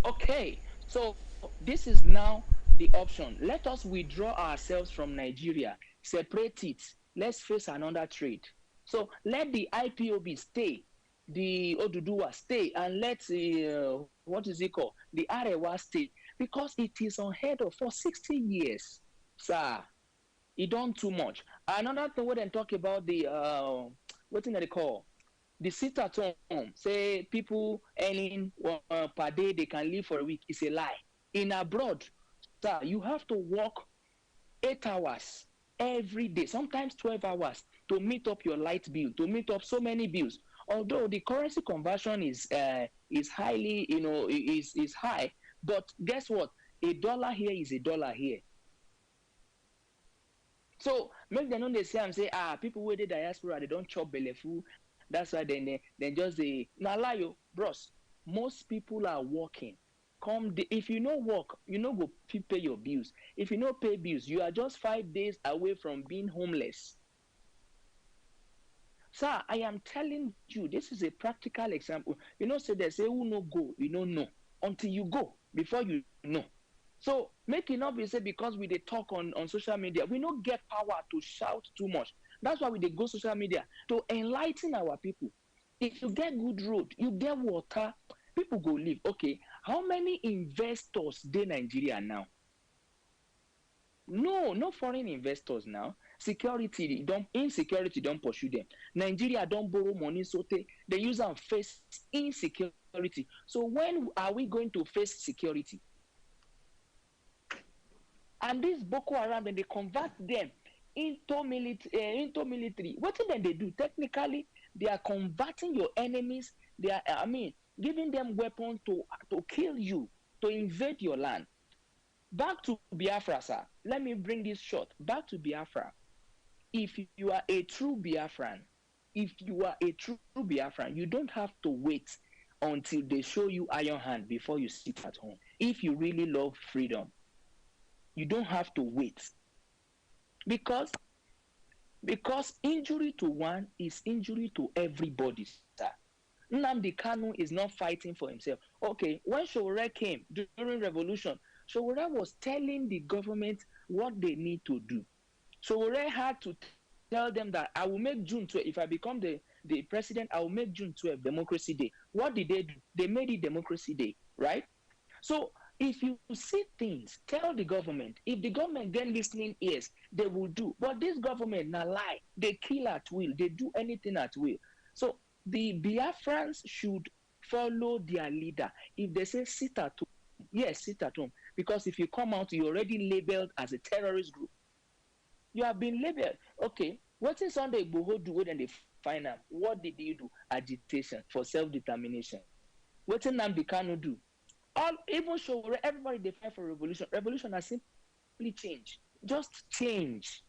Okay, so this is now the option. Let us withdraw ourselves from Nigeria, separate it, let's face another trade. So let the IPOB stay, the Oduduwa stay, and let the what is it called, the Arewa stay, because it is unheard of for 60 years, sir. It done too much. Another thing we then talk about the what thing they call the sit at home. Say people earning per day they can live for a week. It's a lie. In abroad, sir, you have to work 8 hours every day, sometimes 12 hours to meet up your light bill, to meet up so many bills. Although the currency conversion is highly, is high, but guess what? $1 here is $1 here. So make them know they say people with the diaspora they don't chop belleful. That's why then just they now lie you, bros. Most people are working. If you no work, you no go pay your bills. If you no pay bills, you are just 5 days away from being homeless. Sir, I am telling you, this is a practical example. So they say who no go, you don't know until you go before you know. So make it not be say because we dey talk on social media, we don't get power to shout too much. That's why we dey go social media to enlighten our people. If you get good road, you get water, people go live. Okay, how many investors dey Nigeria now? No foreign investors now. Insecurity don't pursue them. Nigeria don't borrow money, so they use and face insecurity. So when are we going to face security? And this Boko Haram, then they convert them into military. What then they do? Technically, they are converting your enemies. They are, giving them weapons to kill you, to invade your land. Back to Biafra, sir. Let me bring this short. Back to Biafra. If you are a true Biafran, you don't have to wait until they show you iron hand before you sit at home. If you really love freedom, you don't have to wait. Because injury to one is injury to everybody, sir. Nnamdi Kanu is not fighting for himself. Okay, when Showore came during revolution, Showore was telling the government what they need to do. Showore had to tell them that I will make June 12th, if I become the president, I will make June 12th Democracy Day. What did they do? They made it Democracy Day, right? So if you see things, tell the government. If the government get listening ears, they will do. But this government na lie. They kill at will. They do anything at will. So the Biafrans should follow their leader. If they say sit at home, yes, sit at home. Because if you come out, you're already labeled as a terrorist group. You have been labeled. Okay, what is Sunday Igboho do when they find out? What did he do? Agitation for self-determination. What did Nnamdi Kanu do? All even show everybody they fight for revolution. Revolution has simply changed. Just change.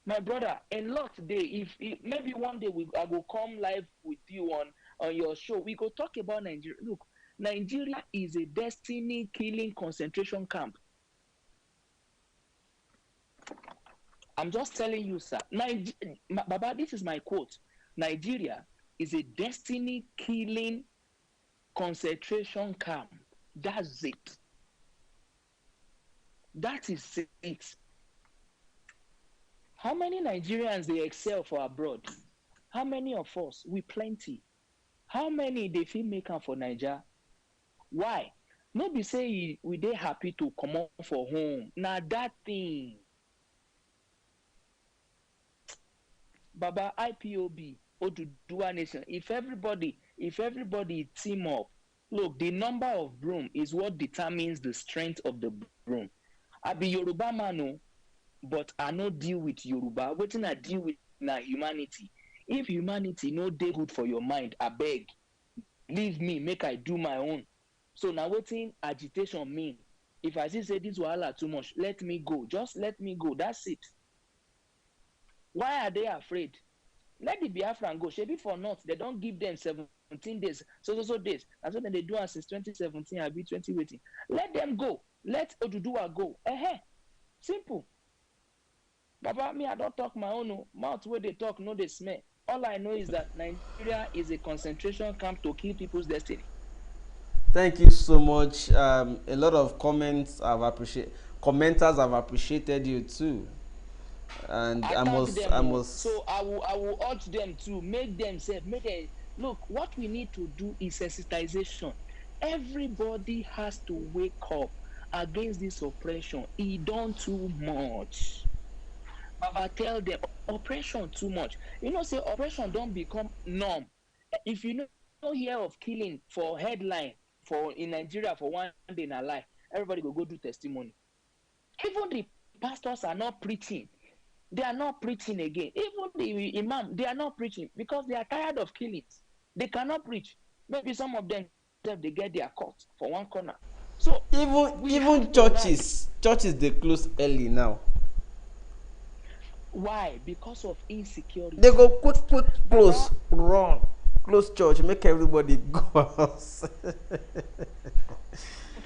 My brother, a lot today. If maybe one day I will come live with you on your show. We go talk about Nigeria. Look, Nigeria is a destiny killing concentration camp. I'm just telling you, sir. Baba, this is my quote. Nigeria is a destiny killing concentration camp. That's it. That is it. How many Nigerians they excel for abroad? How many of us? We plenty. How many they feel make am for Nigeria? Why? No be say we dey happy to come on for home. Now that thing. Baba, IPOB, Oduduwa Nation. If everybody team up, look, the number of broom is what determines the strength of the broom. I be Yoruba man, but I no deal with Yoruba. Wetin I deal with na humanity. If humanity no dey good for your mind, I beg, leave me, make I do my own. So now wetin agitation mean? If I see say this wahala too much, let me go. Just let me go. That's it. Why are they afraid? Let the Biafran go. Shebi for North, they don't give them 17 days, so days. That's what they do since 2017, I be 2018. Let them go. Let Oduduwa go. Simple. Baba, me, I don't talk my own mouth where they talk, no they smell. All I know is that Nigeria is a concentration camp to kill people's destiny. Thank you so much. A lot of commenters have appreciated you too. And I must. So I will urge them to make themselves. Look. What we need to do is sensitization. Everybody has to wake up against this oppression. It done too much. Baba, tell them oppression too much. You know, say oppression don't become norm. If you don't hear of killing for headline in Nigeria for one day in a life, everybody go do testimony. Even the pastors are not preaching. They are not preaching again. Even the imam, they are not preaching because they are tired of killings. They cannot preach. Maybe some of them they get their court for one corner. So even churches they close early now. Why? Because of insecurity. They go quick close, run, close church, make everybody go house.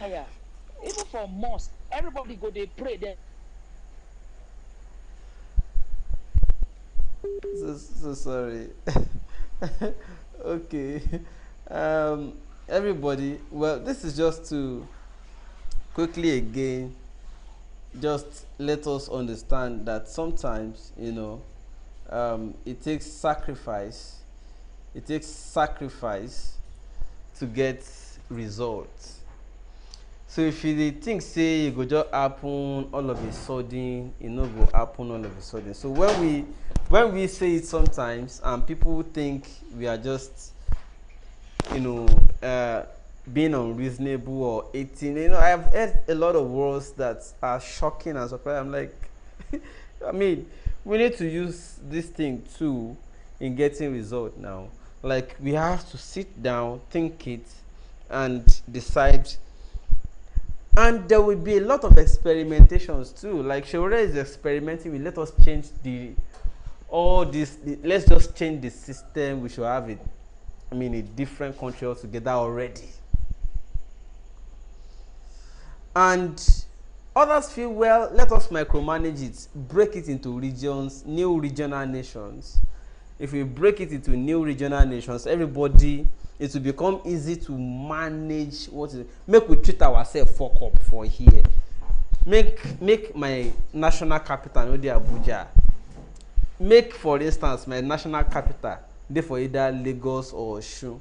Even for mosque, everybody go they pray there. So sorry. Okay. Everybody, well, this is just to quickly again just let us understand that sometimes, it takes sacrifice to get results. So if you think say it go just happen all of a sudden, it no go happen all of a sudden. So when we say it sometimes and people think we are just being unreasonable or 18, I have heard a lot of words that are shocking and surprising. I'm like, I mean, we need to use this thing too in getting result now. Like, we have to sit down, think it, and decide. And there will be a lot of experimentations too. Like Showore is experimenting with, let us change let's just change the system. We should have it. I mean, a different country altogether already. And others feel, well, let us micromanage it, break it into regions, new regional nations. If we break it into new regional nations, everybody it will become easy to manage what is. Make we treat ourselves fuck up for here. Make my national capital no dey Abuja. Make, for instance, my national capital dey for either Lagos or Osun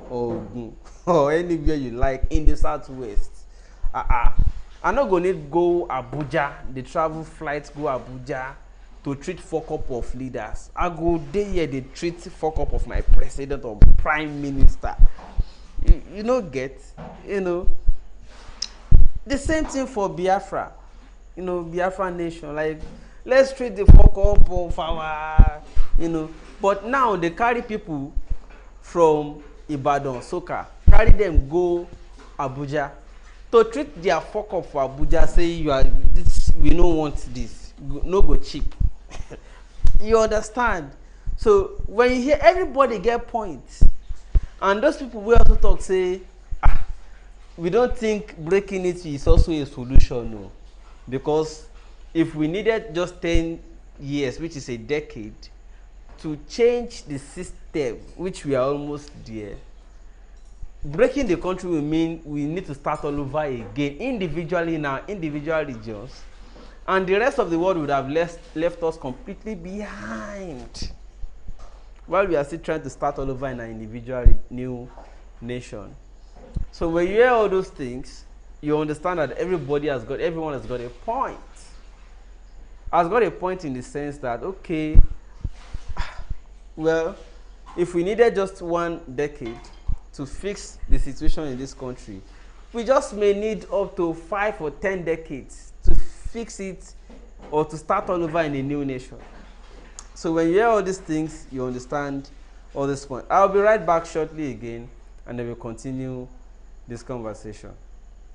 or Ogun or anywhere you like in the southwest. I no go need go Abuja, the travel flight go Abuja to treat fuck up of leaders. I go dey here dey treat fuck up of my president or prime minister. You no get, you know. The same thing for Biafra, you know, Biafra nation. Like, let's treat the fuck up of our, you know. But now they carry people from Ibadan, Soka, carry them go Abuja to treat their fuck up for Abuja. Say you are this, we don't want this, no go cheap. You understand? So when you hear everybody get points, and those people will also talk say, we don't think breaking it is also a solution, no, because if we needed just 10 years, which is a decade, to change the system, which we are almost there, breaking the country will mean we need to start all over again, individually in our individual regions, and the rest of the world would have left us completely behind, while we are still trying to start all over in our individual new nation. So when you hear all those things, you understand that everyone has got a point. Has got a point in the sense that, okay, well, if we needed just 1 decade to fix the situation in this country, we just may need up to 5 or 10 decades to fix it or to start all over in a new nation. So when you hear all these things, you understand all this point. I'll be right back shortly again, and then we'll continue this conversation.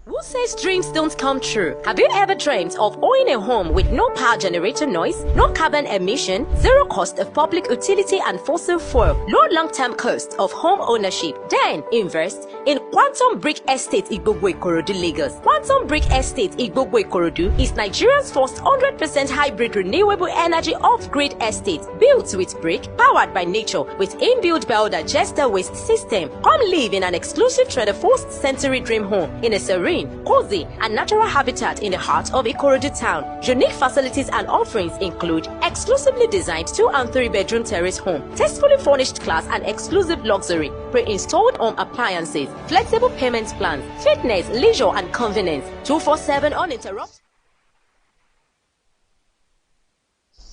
Who says dreams don't come true? Have you ever dreamt of owning a home with no power generator noise, no carbon emission, zero cost of public utility and fossil fuel, low long-term cost of home ownership? Then invest in Quantum Brick Estate Igbogbo Ikorodu, Lagos. Quantum Brick Estate Igbogbo Ikorodu is Nigeria's first 100% hybrid renewable energy off-grid estate, built with brick, powered by nature, with inbuilt biodigester waste system. Come live in an exclusive 21st century dream home in a serene, cozy, and natural habitat in the heart of Ikorodu town. Unique facilities and offerings include exclusively designed 2 and 3 bedroom terrace home, tastefully furnished class and exclusive luxury, pre-installed home appliances, flexible payment plans, fitness, leisure, and convenience. 24/7 uninterrupted.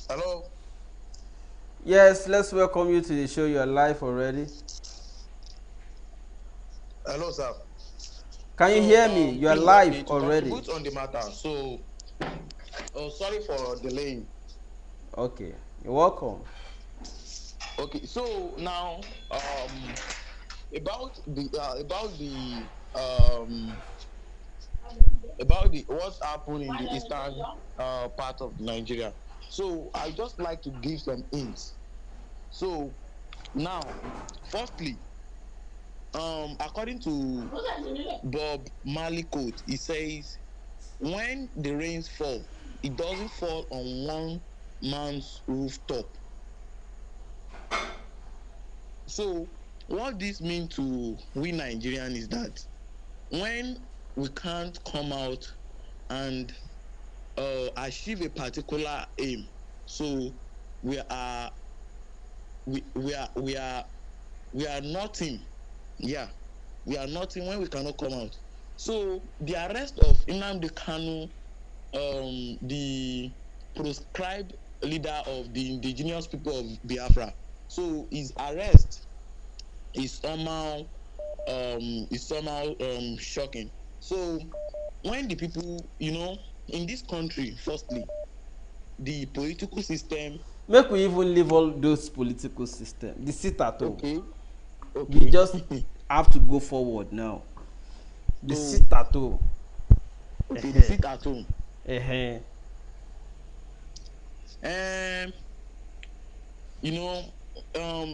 Hello. Yes, let's welcome you to the show. You are live already. Hello, sir. Can you hear me? You are live already. Contribute on the matter. So, sorry for delaying. Okay, you're welcome. Okay, so now about what's happened in the eastern part of Nigeria. So I just like to give some hints. So now, firstly, according to Bob Marley quote, he says, when the rains fall, it doesn't fall on one man's rooftop. So what this means to we Nigerians is that when we can't come out and achieve a particular aim, so we are nothing. Yeah, we are nothing when we cannot come out. So the arrest of Nnamdi Kanu, the proscribed leader of the indigenous people of Biafra, so his arrest is somehow shocking. So when the people, in this country, firstly, the political system. Make we even leave all those political systems. The sit at home. Okay. We just have to go forward now. The sit at home. Okay, the sit at home.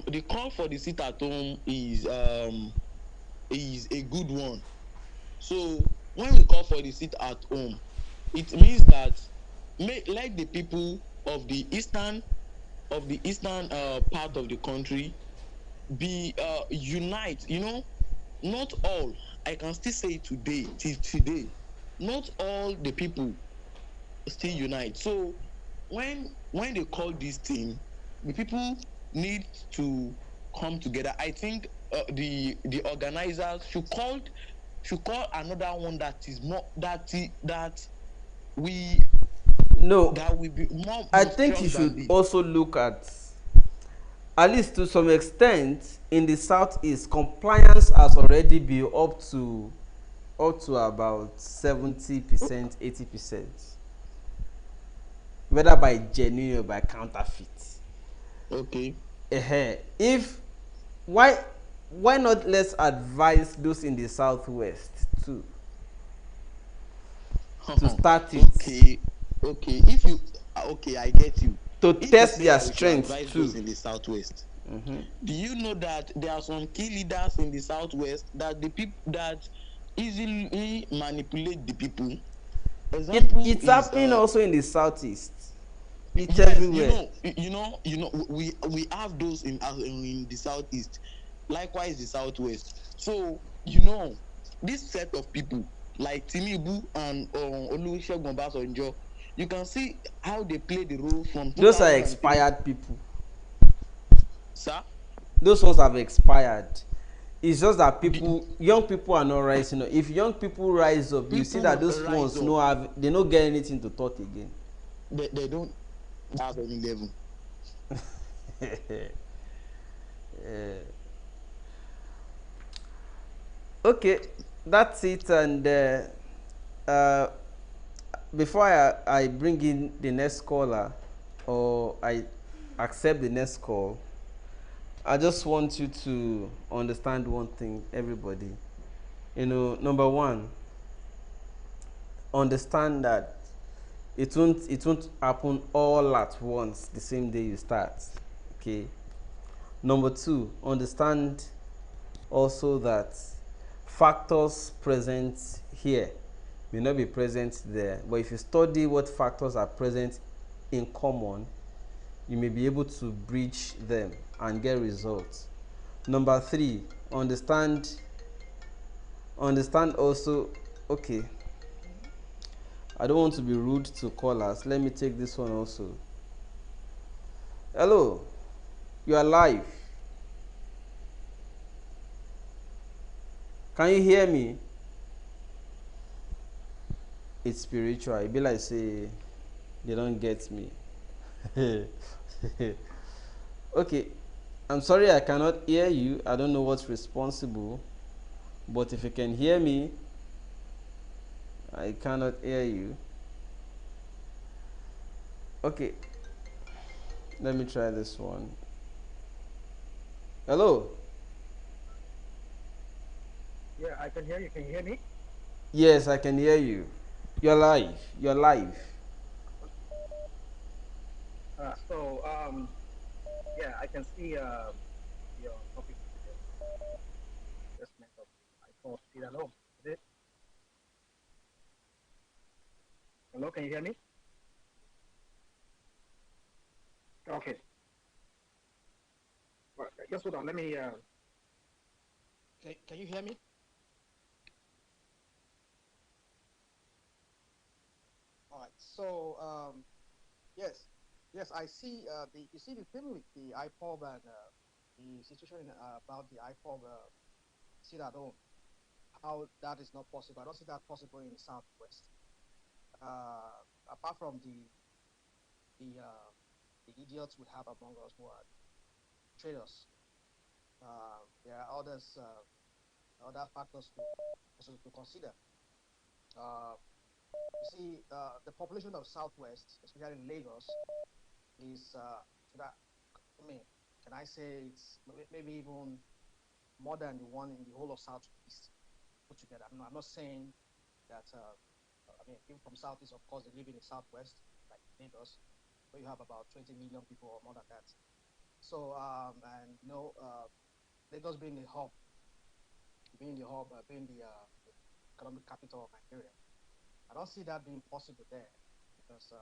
The call for the sit at home is a good one. So when we call for the sit at home, it means that let the people of the eastern part of the country be unite. Not all. I can still say today, till today, not all the people still unite. So when they call this thing, the people need to come together. I think the organizers should call another one that is more we No, that will be more I think you monstrous than should the. also look at least to some extent in the southeast, compliance has already been up to about 70%, 80%, whether by genuine or by counterfeit. Okay. If why not, let's advise those in the southwest too to start it, Okay. Okay. If you okay, I get you. to If you test say their that we should strength advise those too. in the southwest, do you know that there are some key leaders in the southwest that the people that easily manipulate the people? Example It's is happening also in the southeast. It's yes, everywhere. we have those in the southeast, likewise the southwest. So this set of people like Tinubu and Olusegun Obasanjo, you can see how they play the role from Those are 2003. expired people. Sir, Those ones have expired. It's just that young people are not rising up. If young people rise up, you see that people those rise ones up. they don't get anything to talk again. They don't have any level. Okay, that's it. And uh, before I bring in the next caller, or I accept the next call, I just want you to understand one thing, everybody. Number one, understand that it won't happen all at once the same day you start. Okay. Number two, understand also that factors present here may not be present there, but if you study what factors are present in common, you may be able to bridge them and get results. Number three, understand also. Okay, I don't want to be rude to callers. Let me take this one also. Hello, you are live. Can you hear me? It's spiritual. It be like say they don't get me. Okay, I'm sorry I cannot hear you. I don't know what's responsible, but if you can hear me, I cannot hear you. Okay, let me try this one. Hello. Yeah, I can hear you. Can you hear me? Yes, I can hear you. You're live. You're live. Yeah, I can see your topic today. Assessment of the IPOB alone. Is it? Hello, can you hear me? Okay. Well, just hold on. Let me. Can you hear me? All right. So yes, yes, I see you see the thing with the IPOB and the situation about the IPOB sit at home, how that is not possible. I don't see that possible in the Southwest. Apart from the uh, the idiots we have among us who are traders, there are other factors to also to consider. Uh, you see, the population of Southwest, especially in Lagos, is that I mean, can I say it's maybe even more than the one in the whole of Southeast put together. I'm not saying that. I mean, people from Southeast, of course, they live in the Southwest, like Lagos, where you have about 20 million people or more than that. So, and Lagos being the hub, being the economic capital of Nigeria, I don't see that being possible there because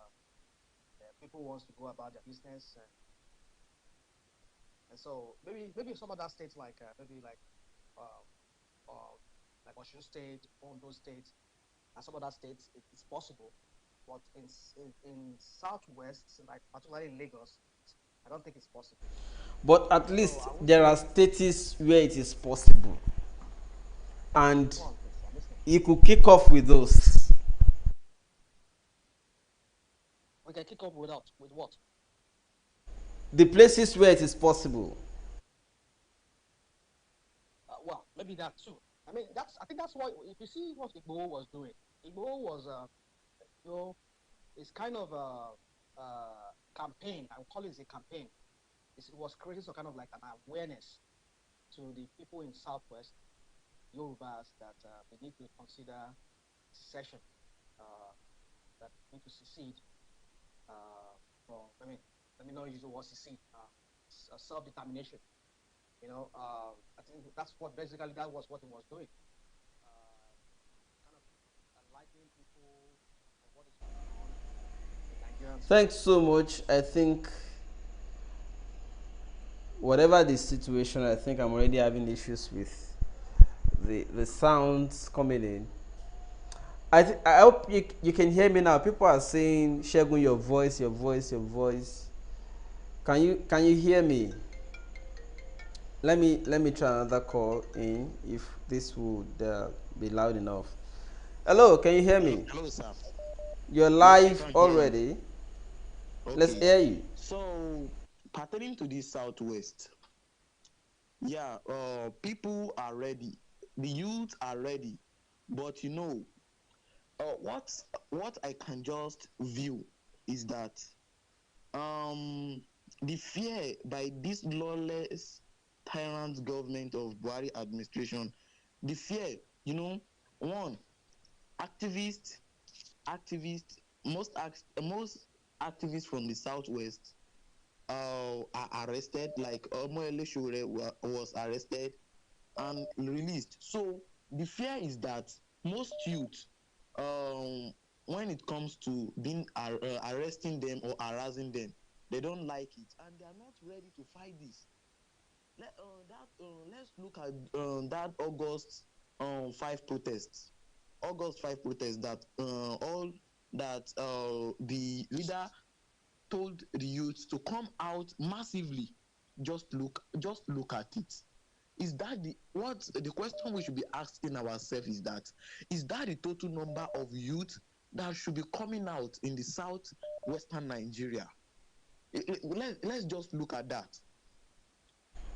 people wants to go about their business And so maybe some other states like maybe uh, like Osun State, Ondo State, and some other states, it's possible. But in Southwest, like particularly in Lagos, I don't think it's possible. But at So least I would there are say, states where it is possible, and go on, please. I'm listening. you could kick off with those. We can kick off with what? The places where it is possible. Well, maybe that too. I mean, I think that's why if you see what Igbo was doing, Igbo was you know, it's kind of a campaign. I would call it a campaign. It was creating some kind of like an awareness to the people in Southwest Yorubas that we need to consider secession, that we need to secede from. I mean, let me not use the word secede. Self-determination. I think that's what basically that was what it was doing. Kind of enlightening people on what is going on in Nigeria and so on. Thanks so much. I think whatever the situation, I think I'm already having issues with the sounds coming in. I hope you can hear me now. People are saying, Shegun, your voice, your voice, your voice. Can you hear me? Let me try another call in if this would be loud enough. Hello, can you hear me? Hello, sir. You're Yes, I live can hear you. already. Let's Okay. hear you. So, pertaining to this Southwest, yeah, people are ready. The youth are ready. But what I can just view is that um the fear by this lawless tyrant government of Buhari administration, the fear, one, activists, activists, most activists from the Southwest are arrested. Like Omoyele Shure was arrested and released. So the fear is that most youth, when it comes to being arresting them or harassing them, they don't like it and they are not ready to fight this. Let's look at that August 5 protests. August 5 protests that all that the leader told the youth to come out massively. Just look at it. Is that the question we should be asking ourselves is that the total number of youth that should be coming out in the southwestern Nigeria? Let's just look at that.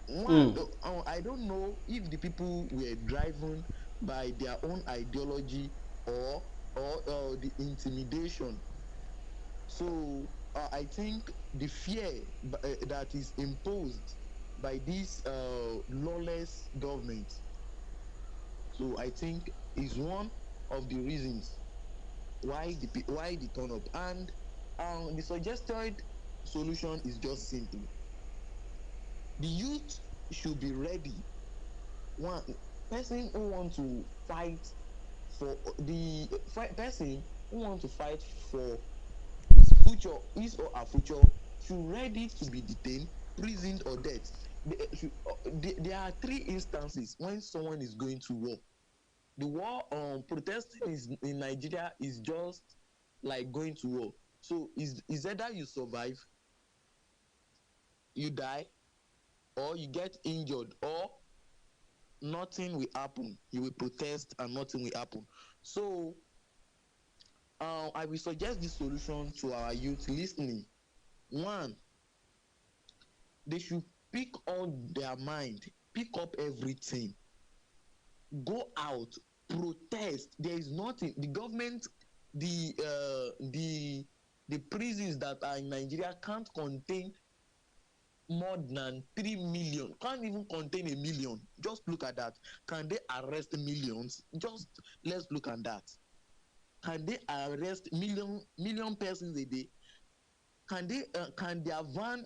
One, I don't know if the people were driven by their own ideology or the intimidation. So I think the fear that is imposed by this lawless government, so I think is one of the reasons why the turn up. And the suggested solution is just simple. The youth should be ready. One person who want to fight for person who want to fight for his or her future should ready to be detained, imprisoned, or dead. There are three instances when someone is going to war. The war protesting in Nigeria is just like going to war. So is either you survive, you die, or you get injured, or nothing will happen. You will protest and nothing will happen. So I will suggest this solution to our youth listening. One, they should pick all their mind, pick up everything, go out, protest. There is nothing. The government, the prisons that are in Nigeria can't contain more than 3 million, can't even contain a million. Just look at that. Can they arrest millions? Just let's look at that. Can they arrest million persons a day? Can their van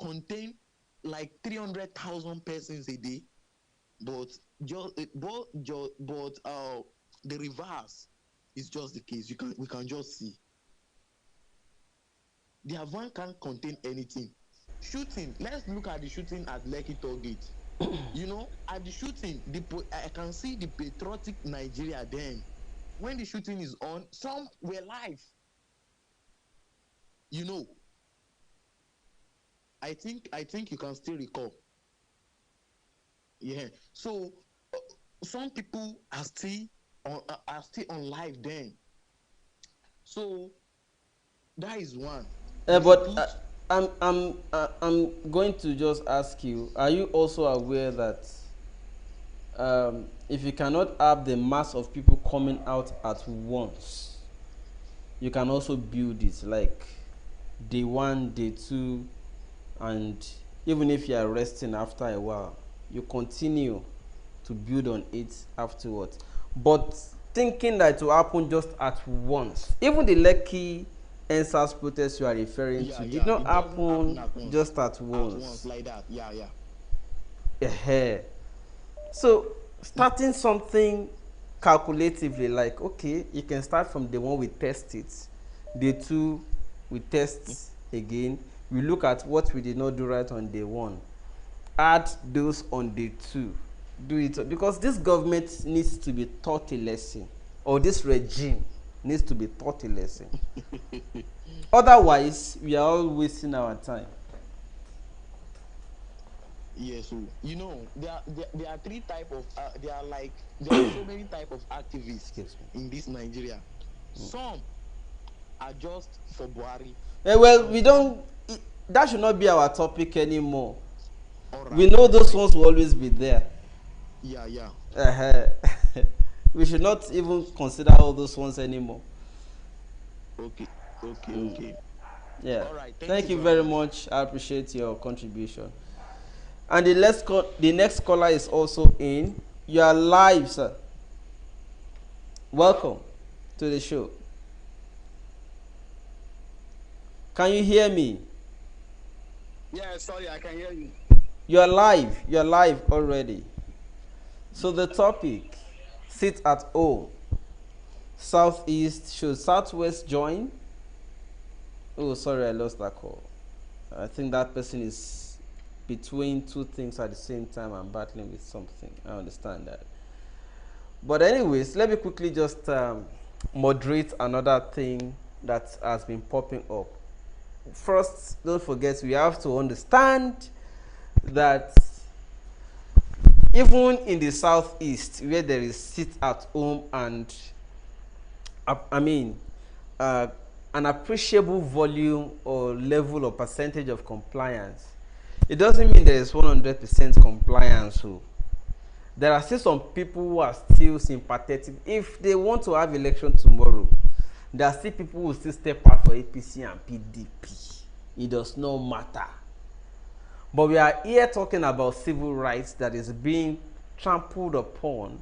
contain like 300,000 persons a day? But the reverse is just the case. We can just see their van can't contain anything. shooting. Let's look at the shooting at Lekki Toll Gate. You know, at the shooting, I can see the patriotic Nigeria then. When the shooting is on, some were live. You know, I think you can still recall. Yeah. So some people are still on live then. So that is one. I'm going to just ask you: are you also aware that if you cannot have the mass of people coming out at once, you can also build it like day one, day two, and even if you are resting after a while, you continue to build on it afterwards. But thinking that it will happen just at once, even the Lekki NSAS protest you are referring to did not happen just at once. At once like that. Yeah. So starting something calculatively, like okay, you can start from day one, we test it, day two we test again, we look at what we did not do right on day one, add those on day two, do it, because this government needs to be taught a lesson, or this regime needs to be taught a lesson. Otherwise we are all wasting our time. Yes, so you know there are three type of there are so many type of activists in this Nigeria. Some are just for Buhari. Well, we don't. That should not be our topic anymore. We know those ones will always be there. Yeah. We should not even consider all those ones anymore. Okay. Yeah. All right. Thank you very much. I appreciate your contribution. And the next caller is also in. You are live, sir. Welcome to the show. Can you hear me? Yeah, sorry, I can hear you. You are live. You are live already. So the topic: sit at home. Southeast, should Southwest join? Oh, sorry, I lost that call. I think that person is between two things at the same time and battling with something. I understand that. But anyways, let me quickly just moderate another thing that has been popping up. First, don't forget, we have to understand that even in the southeast, where there is sit at home and an appreciable volume or level or percentage of compliance, it doesn't mean there is 100% compliance. So there are still some people who are still sympathetic. If they want to have election tomorrow, there are still people who will still step out for APC and PDP. It does not matter. But we are here talking about civil rights that is being trampled upon,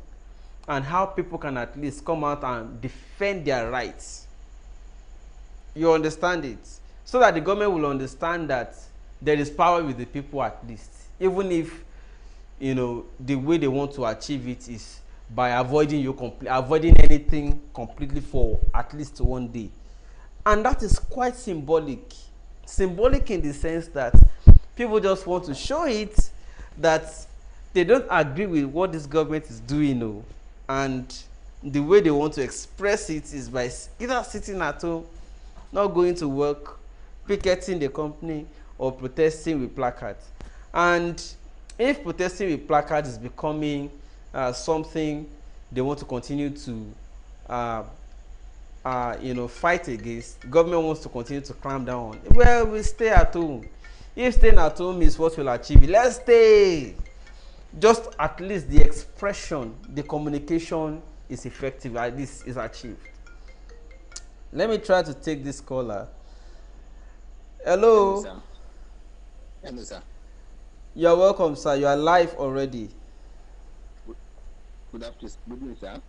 and how people can at least come out and defend their rights. You understand it? So that the government will understand that there is power with the people at least. Even if, you know, the way they want to achieve it is by avoiding anything completely for at least one day. And that is quite symbolic. Symbolic in the sense that people just want to show it that they don't agree with what this government is doing, no. And the way they want to express it is by either sitting at home, not going to work, picketing the company, or protesting with placards. And if protesting with placards is becoming something they want to continue to fight against, government wants to continue to clamp down on, well, we stay at home. If staying at home is what will achieve it, let's stay. Just at least the expression, the communication is effective, at least is achieved. Let me try to take this caller. Hello. Hello, sir. You're welcome, sir. You are live already. Good afternoon, sir.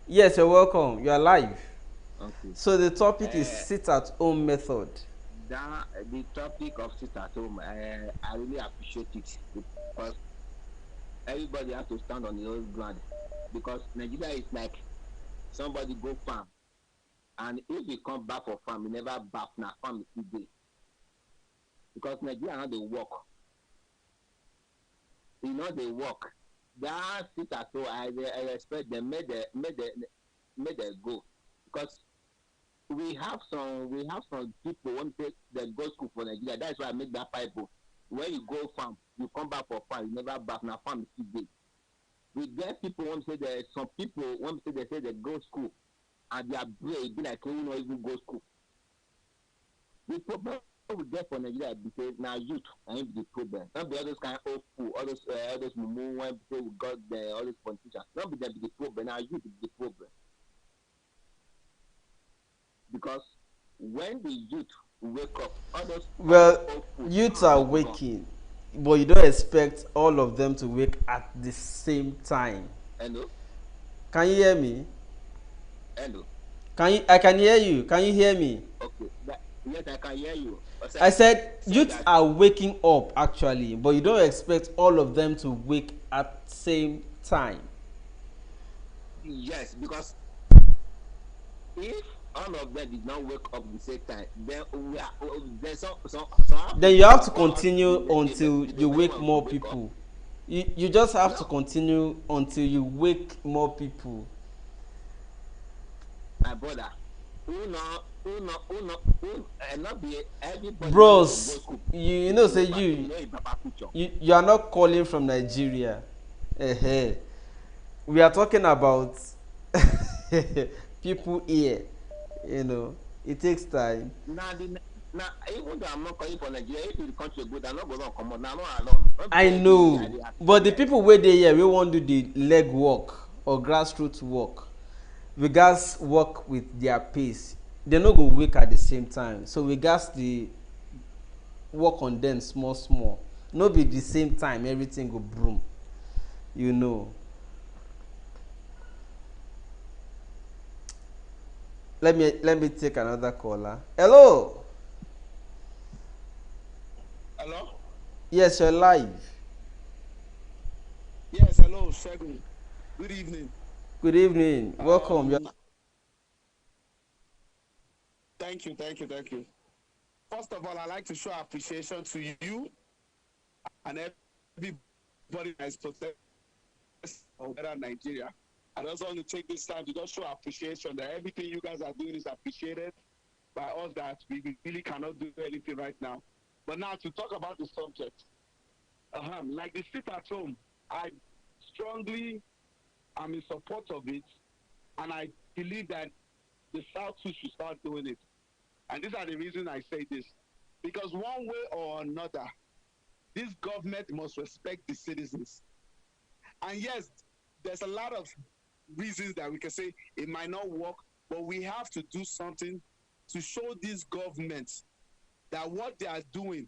Yes, you're welcome. You are live. Okay. So the topic is sit at home method. The topic of sit at home, I really appreciate it, because everybody has to stand on his own ground. Because Nigeria is like somebody go farm, and if he come back for farm, he never back now, farm is still there. because Nigeria now they work. You know they work. That sit at home, I respect them. Made the go because we have some people when they go school for Nigeria. That's why I make that Bible. When you go farm, you come back for farm. You never back. Now farm is still day. We get people when say there some people when they say they go school and their brain be like you not even go school. The problem we get for Nigeria because now youth ain't the problem. Not be all those kind of old school, all those mumu when we got the all those politicians. Not be them be the problem. Now youth is the problem. Because when the youth wake up, others youths are waking, but you don't expect all of them to wake at the same time. Hello? Can you hear me? Hello? I can hear you. Can you hear me? Okay. Yes, I can hear you. I said youths are waking up actually, but you don't expect all of them to wake at the same time. Yes, because if all of them did not wake up at the same time, then we are there's some then you have to continue until you wake more people. You just have to continue until you wake more people. My brother, not be everybody. Bros, you know say you are not calling from Nigeria. We are talking about people here. You know, it takes time. Now, even though I'm not calling for Nigeria, if the country good, I'm not going to come on. Now, no, alone. I know, but the people where they here, we want to do the leg work or grassroots work. We guys work with their pace. They're not going to work at the same time. So we guys the work on them small. Not be the same time everything go boom. You know. Let me take another caller. Hello. Hello? Yes, you're live. Yes, hello, Shegun. Good evening. Good evening. Welcome. Thank you. First of all, I'd like to show appreciation to you and everybody that is protecting Nigeria. I just want to take this time to just show appreciation that everything you guys are doing is appreciated by us that we really cannot do anything right now. But now to talk about the subject, like the sit at home, I strongly am in support of it, and I believe that the South too should start doing it. And these are the reasons I say this. Because one way or another, this government must respect the citizens. And yes, there's a lot of reasons that we can say it might not work, but we have to do something to show these governments that what they are doing,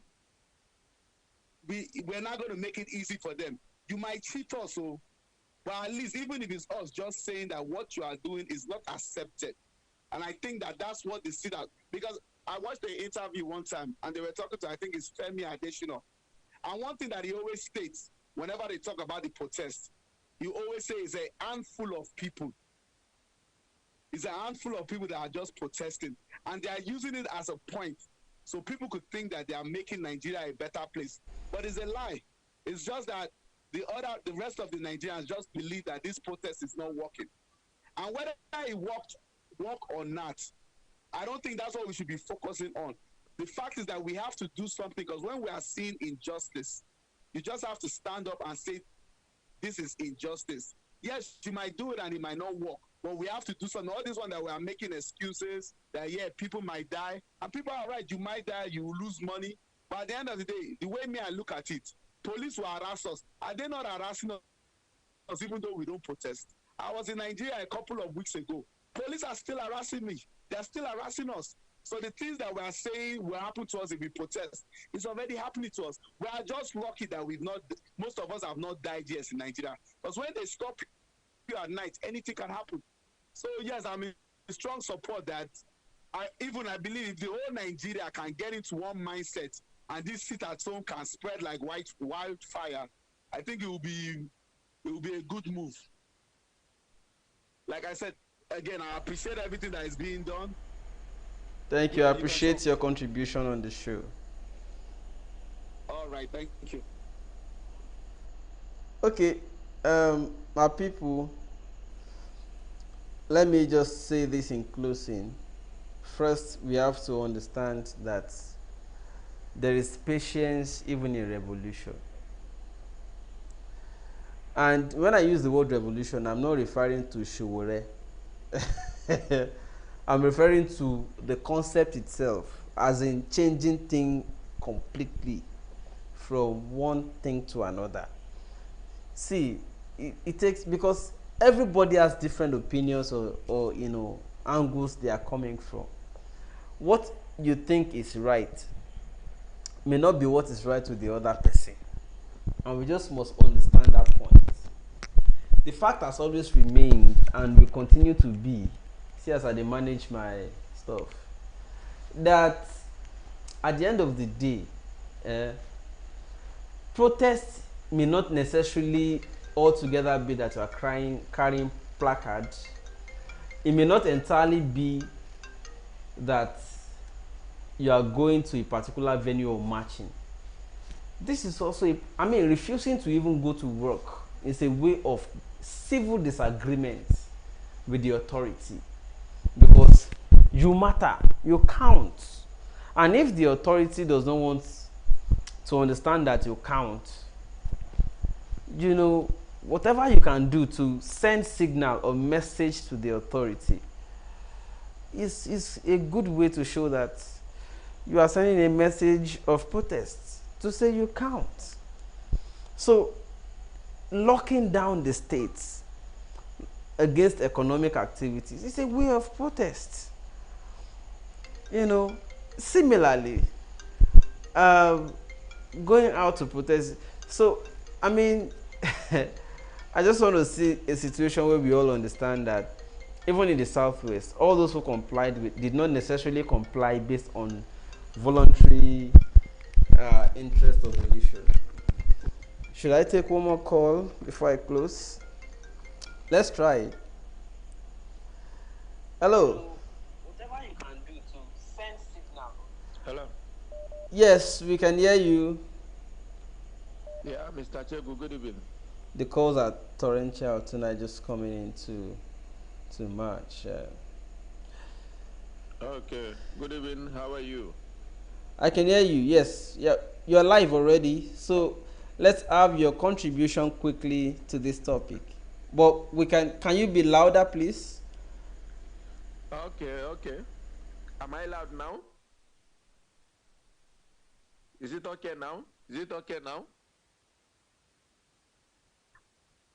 we're not going to make it easy for them. You might cheat us, but at least even if it's us just saying that what you are doing is not accepted. And I think that that's what they see that, because I watched the interview one time and they were talking to, I think it's Femi Adesina. And one thing that he always states whenever they talk about the protest, he always say it's a handful of people. It's a handful of people that are just protesting. And they are using it as a point so people could think that they are making Nigeria a better place. But it's a lie. It's just that the rest of the Nigerians just believe that this protest is not working. And whether it work or not, I don't think that's what we should be focusing on. The fact is that we have to do something, because when we are seeing injustice, you just have to stand up and say, this is injustice. Yes, you might do it and it might not work, but we have to do something. All this one that we are making excuses that, yeah, people might die, and people are right, you might die, you will lose money. But at the end of the day, the way I look at it, police will harass us. Are they not harassing us even though we don't protest? I was in Nigeria a couple of weeks ago. Police are still harassing me. They're still harassing us. So the things that we are saying will happen to us if we protest, it's already happening to us. We are just lucky that most of us have not died yet in Nigeria. Because when they stop you at night, anything can happen. So yes, I'm in strong support that I believe if the whole Nigeria can get into one mindset and this sit at home can spread like wildfire, I think it will be a good move. Like I said, again, I appreciate everything that is being done. Thank you. I appreciate your contribution on the show. right. Thank you. Okay, my people, let me just say this in closing. First, we have to understand that there is patience even in revolution. And when I use the word revolution, I'm not referring to Showore. I'm referring to the concept itself, as in changing thing completely from one thing to another. See, it takes, because everybody has different opinions, or angles they are coming from. What you think is right may not be what is right with the other person, and we just must understand that point. The fact has always remained and will continue to be, see as I dey manage my stuff, that at the end of the day, eh, protest may not necessarily altogether be that you are carrying placards. It may not entirely be that you are going to a particular venue or marching. This is also refusing to even go to work is a way of civil disagreement with the authority, because you matter, you count. And if the authority does not want to understand that you count, whatever you can do to send signal or message to the authority is a good way to show that you are sending a message of protest to say you count. So locking down the states against economic activities is a way of protest. Similarly, going out to protest. So, I mean, I just want to see a situation where we all understand that even in the Southwest, all those who complied with did not necessarily comply based on voluntary interest or volition. Should I take one more call before I close? Let's try it. Hello. Whatever you can do to send signal. Hello. Yes, we can hear you. Yeah, Mr. Chegu, good evening. The calls are torrential tonight, just coming into March. Okay, good evening. How are you? I can hear you. Yes, yeah, you're live already. So let's have your contribution quickly to this topic. But can you be louder, please? Okay. Am I loud now? Is it okay now? Is it okay now?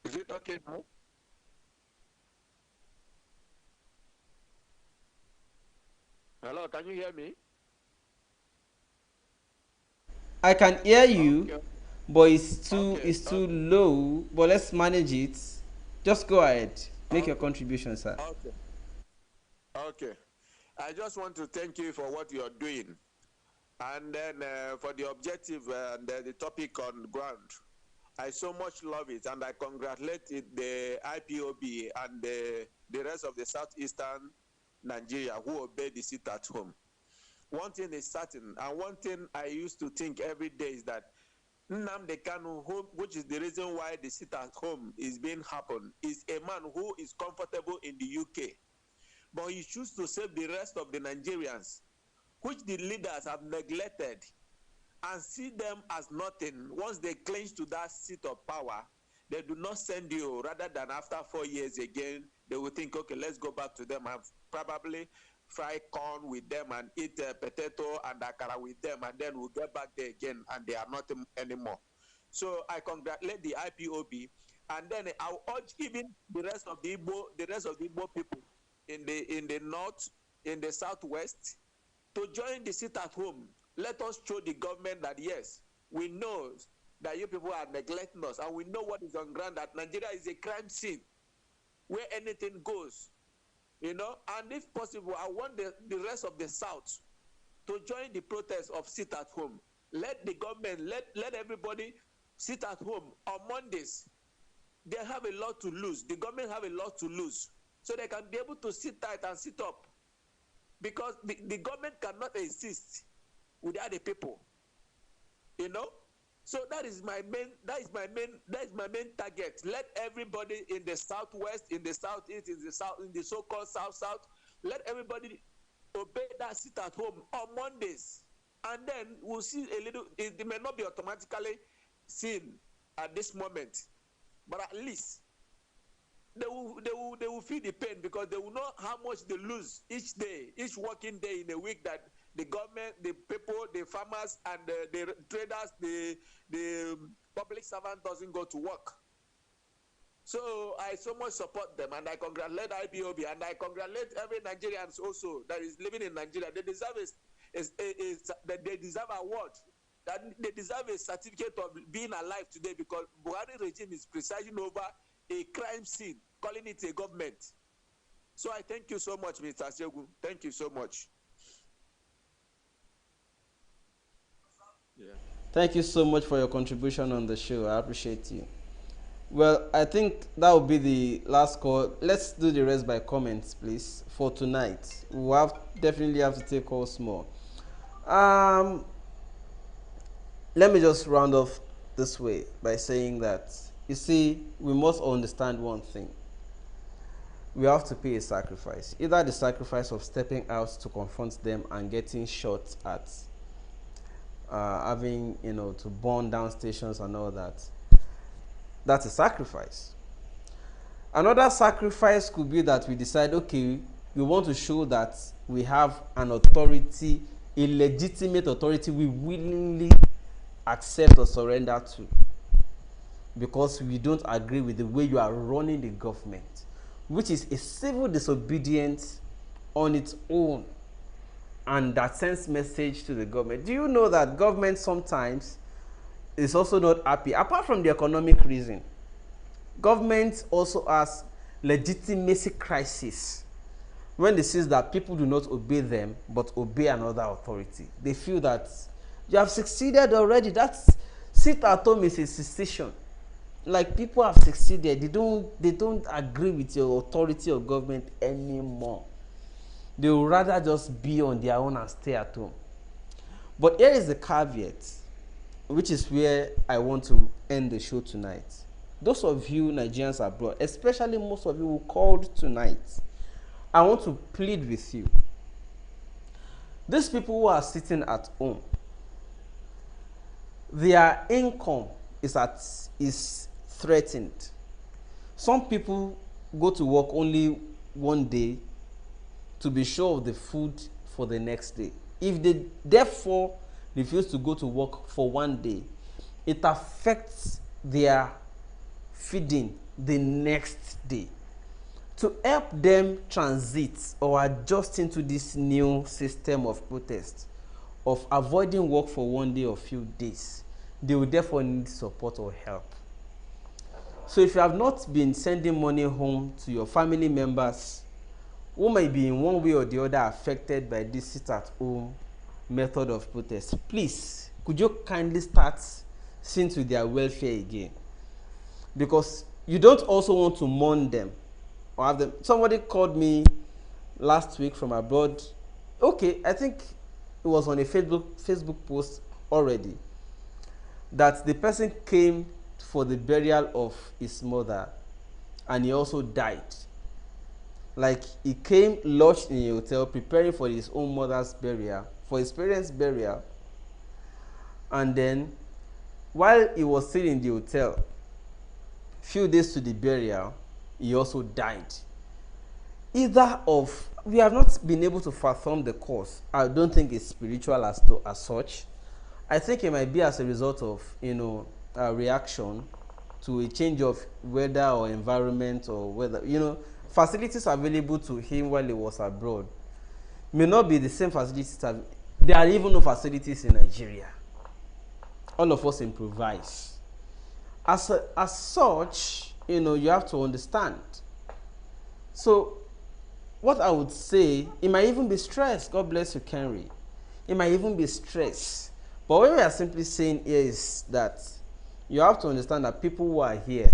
Is it okay now? Hello, can you hear me? I can hear you, Okay. but it's too Okay. it's too low. But let's manage it. Just go ahead. Make your contribution, sir. Okay. I just want to thank you for what you're doing, and then for the objective and the topic on ground. I so much love it, and I congratulate the IPOB and the rest of the southeastern Nigeria who obey the sit at home. One thing is certain, and one thing I used to think every day is that Nnamdi Kanu, which is the reason why the sit at home is being happen, is a man who is comfortable in the UK, but he chooses to save the rest of the Nigerians, which the leaders have neglected and see them as nothing. Once they clinch to that seat of power, they do not send you. Rather than after 4 years again, they will think, okay, let's go back to them and probably fry corn with them and eat potato and akara with them, and then we'll get back there again, and they are nothing anymore. So I congratulate the IPOB, and then I urge even the rest of the Igbo people in the north, in the southwest, to join the sit at home. Let us show the government that yes, we know that you people are neglecting us, and we know what is on ground, that Nigeria is a crime scene where anything goes, and if possible, I want the rest of the South to join the protest of sit at home. Let the government, let everybody sit at home on Mondays. They have a lot to lose. The government have a lot to lose. So they can be able to sit tight and sit up. Because the government cannot exist without the people. So that is my main target. Let everybody in the southwest, in the southeast, in the so-called south, let everybody obey that sit at home on Mondays. And then we'll see a little, it may not be automatically seen at this moment, but at least they will feel the pain, because they will know how much they lose each day, each working day in a week, that the government, the people, the farmers, and the traders, the public servant doesn't go to work. So I so much support them, and I congratulate IPOB, and I congratulate every Nigerians also that is living in Nigeria. They deserve they deserve an award. That they deserve a certificate of being alive today, because Buhari regime is presiding over a crime scene, calling it a government. So I thank you so much, Mr. Segun. Thank you so much. Yeah. Thank you so much for your contribution on the show. I appreciate you. Well, I think that will be the last call. Let's do the rest by comments, please, for tonight. We'll definitely have to take calls more. Let me just round off this way by saying that, you see, we must understand one thing. We have to pay a sacrifice. Either the sacrifice of stepping out to confront them and getting shot at, having, to burn down stations and all that. That's a sacrifice. Another sacrifice could be that we decide, okay, we want to show that we have an authority, a legitimate authority we willingly accept or surrender to, because we don't agree with the way you are running the government, which is a civil disobedience on its own, and that sends message to the government. Do you know that government sometimes is also not happy, apart from the economic reason? Government also has legitimacy crisis when they see that people do not obey them but obey another authority. They feel that you have succeeded already. That's sit at home is a secession. Like, people have succeeded. They don't agree with your authority or government anymore. They would rather just be on their own and stay at home. But here is the caveat, which is where I want to end the show tonight. Those of you Nigerians abroad, especially most of you who called tonight, I want to plead with you. These people who are sitting at home, their income is threatened. Some people go to work only one day to be sure of the food for the next day. If they therefore refuse to go to work for one day, it affects their feeding the next day. To help them transit or adjust into this new system of protest, of avoiding work for one day or few days, they will therefore need support or help. So if you have not been sending money home to your family members who may be in one way or the other affected by this sit-at-home method of protest, please, could you kindly start seeing to their welfare again? Because you don't also want to mourn them or have them. Somebody called me last week from abroad. Okay, I think it was on a Facebook post already, that the person came for the burial of his mother and he also died. Like, he came lodged in a hotel preparing for his own mother's burial, for his parents' burial, and then while he was still in the hotel, few days to the burial, he also died. Either of, we have not been able to fathom the cause. I don't think it's spiritual as such. I think it might be as a result of, a reaction to a change of weather or environment, or whether, facilities available to him while he was abroad may not be the same facilities. There are even no facilities in Nigeria. All of us improvise. As such, you have to understand. So what I would say, it might even be stress. God bless you, Kenry. It might even be stress. But what we are simply saying here is that you have to understand that people who are here,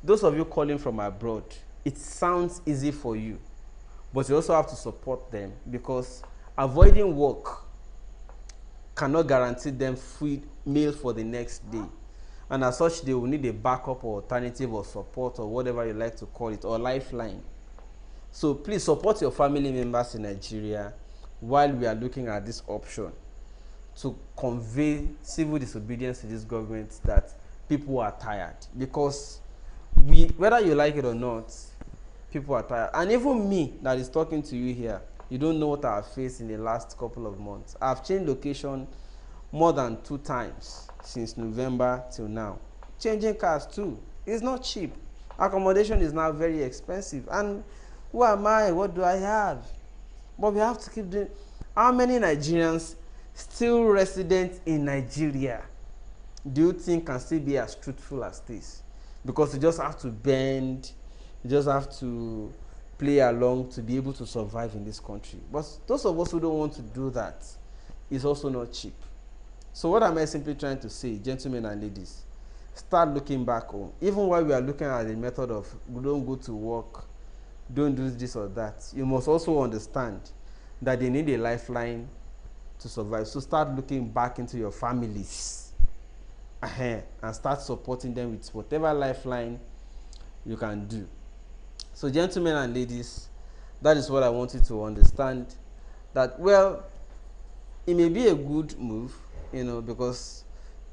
those of you calling from abroad, it sounds easy for you, but you also have to support them, because avoiding work cannot guarantee them food meal for the next day, and as such they will need a backup or alternative or support or whatever you like to call it, or lifeline. So please support your family members in Nigeria while we are looking at this option to convey civil disobedience to this government, that people are tired. Because whether you like it or not, people are tired. And even me that is talking to you here, you don't know what I have faced in the last couple of months. I've changed location more than 2 times since November till now. Changing cars too, it's not cheap. Accommodation is now very expensive, and who am I? What do I have? But we have to keep doing. How many Nigerians still resident in Nigeria do you think can still be as truthful as this? Because you just have to bend, you just have to play along to be able to survive in this country. But those of us who don't want to do that, is also not cheap. So what am I simply trying to say, gentlemen and ladies? Start looking back home. Even while we are looking at the method of don't go to work, don't do this or that, you must also understand that they need a lifeline to survive. So start looking back into your families and start supporting them with whatever lifeline you can do. So gentlemen and ladies, that is what I want you to understand, that well, it may be a good move, because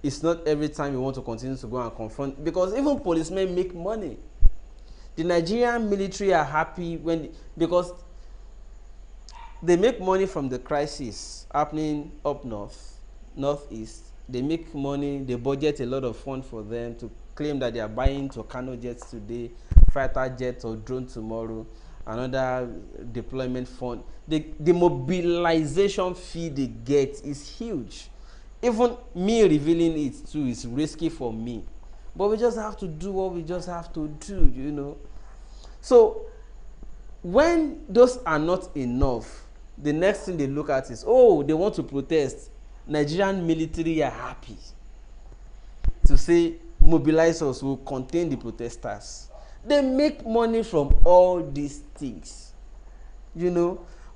it's not every time you want to continue to go and confront, because even policemen make money. The Nigerian military are happy because they make money from the crisis happening up northeast. They make money, they budget a lot of funds for them to claim that they are buying Tucano jets today, fighter jets or drone tomorrow, another deployment fund. The mobilization fee they get is huge. Even me revealing it too is risky for me. But we just have to do what we just have to do, So when those are not enough, the next thing they look at is, oh, they want to protest. Nigerian military are happy to say mobilizers will contain the protesters. They make money from all these things,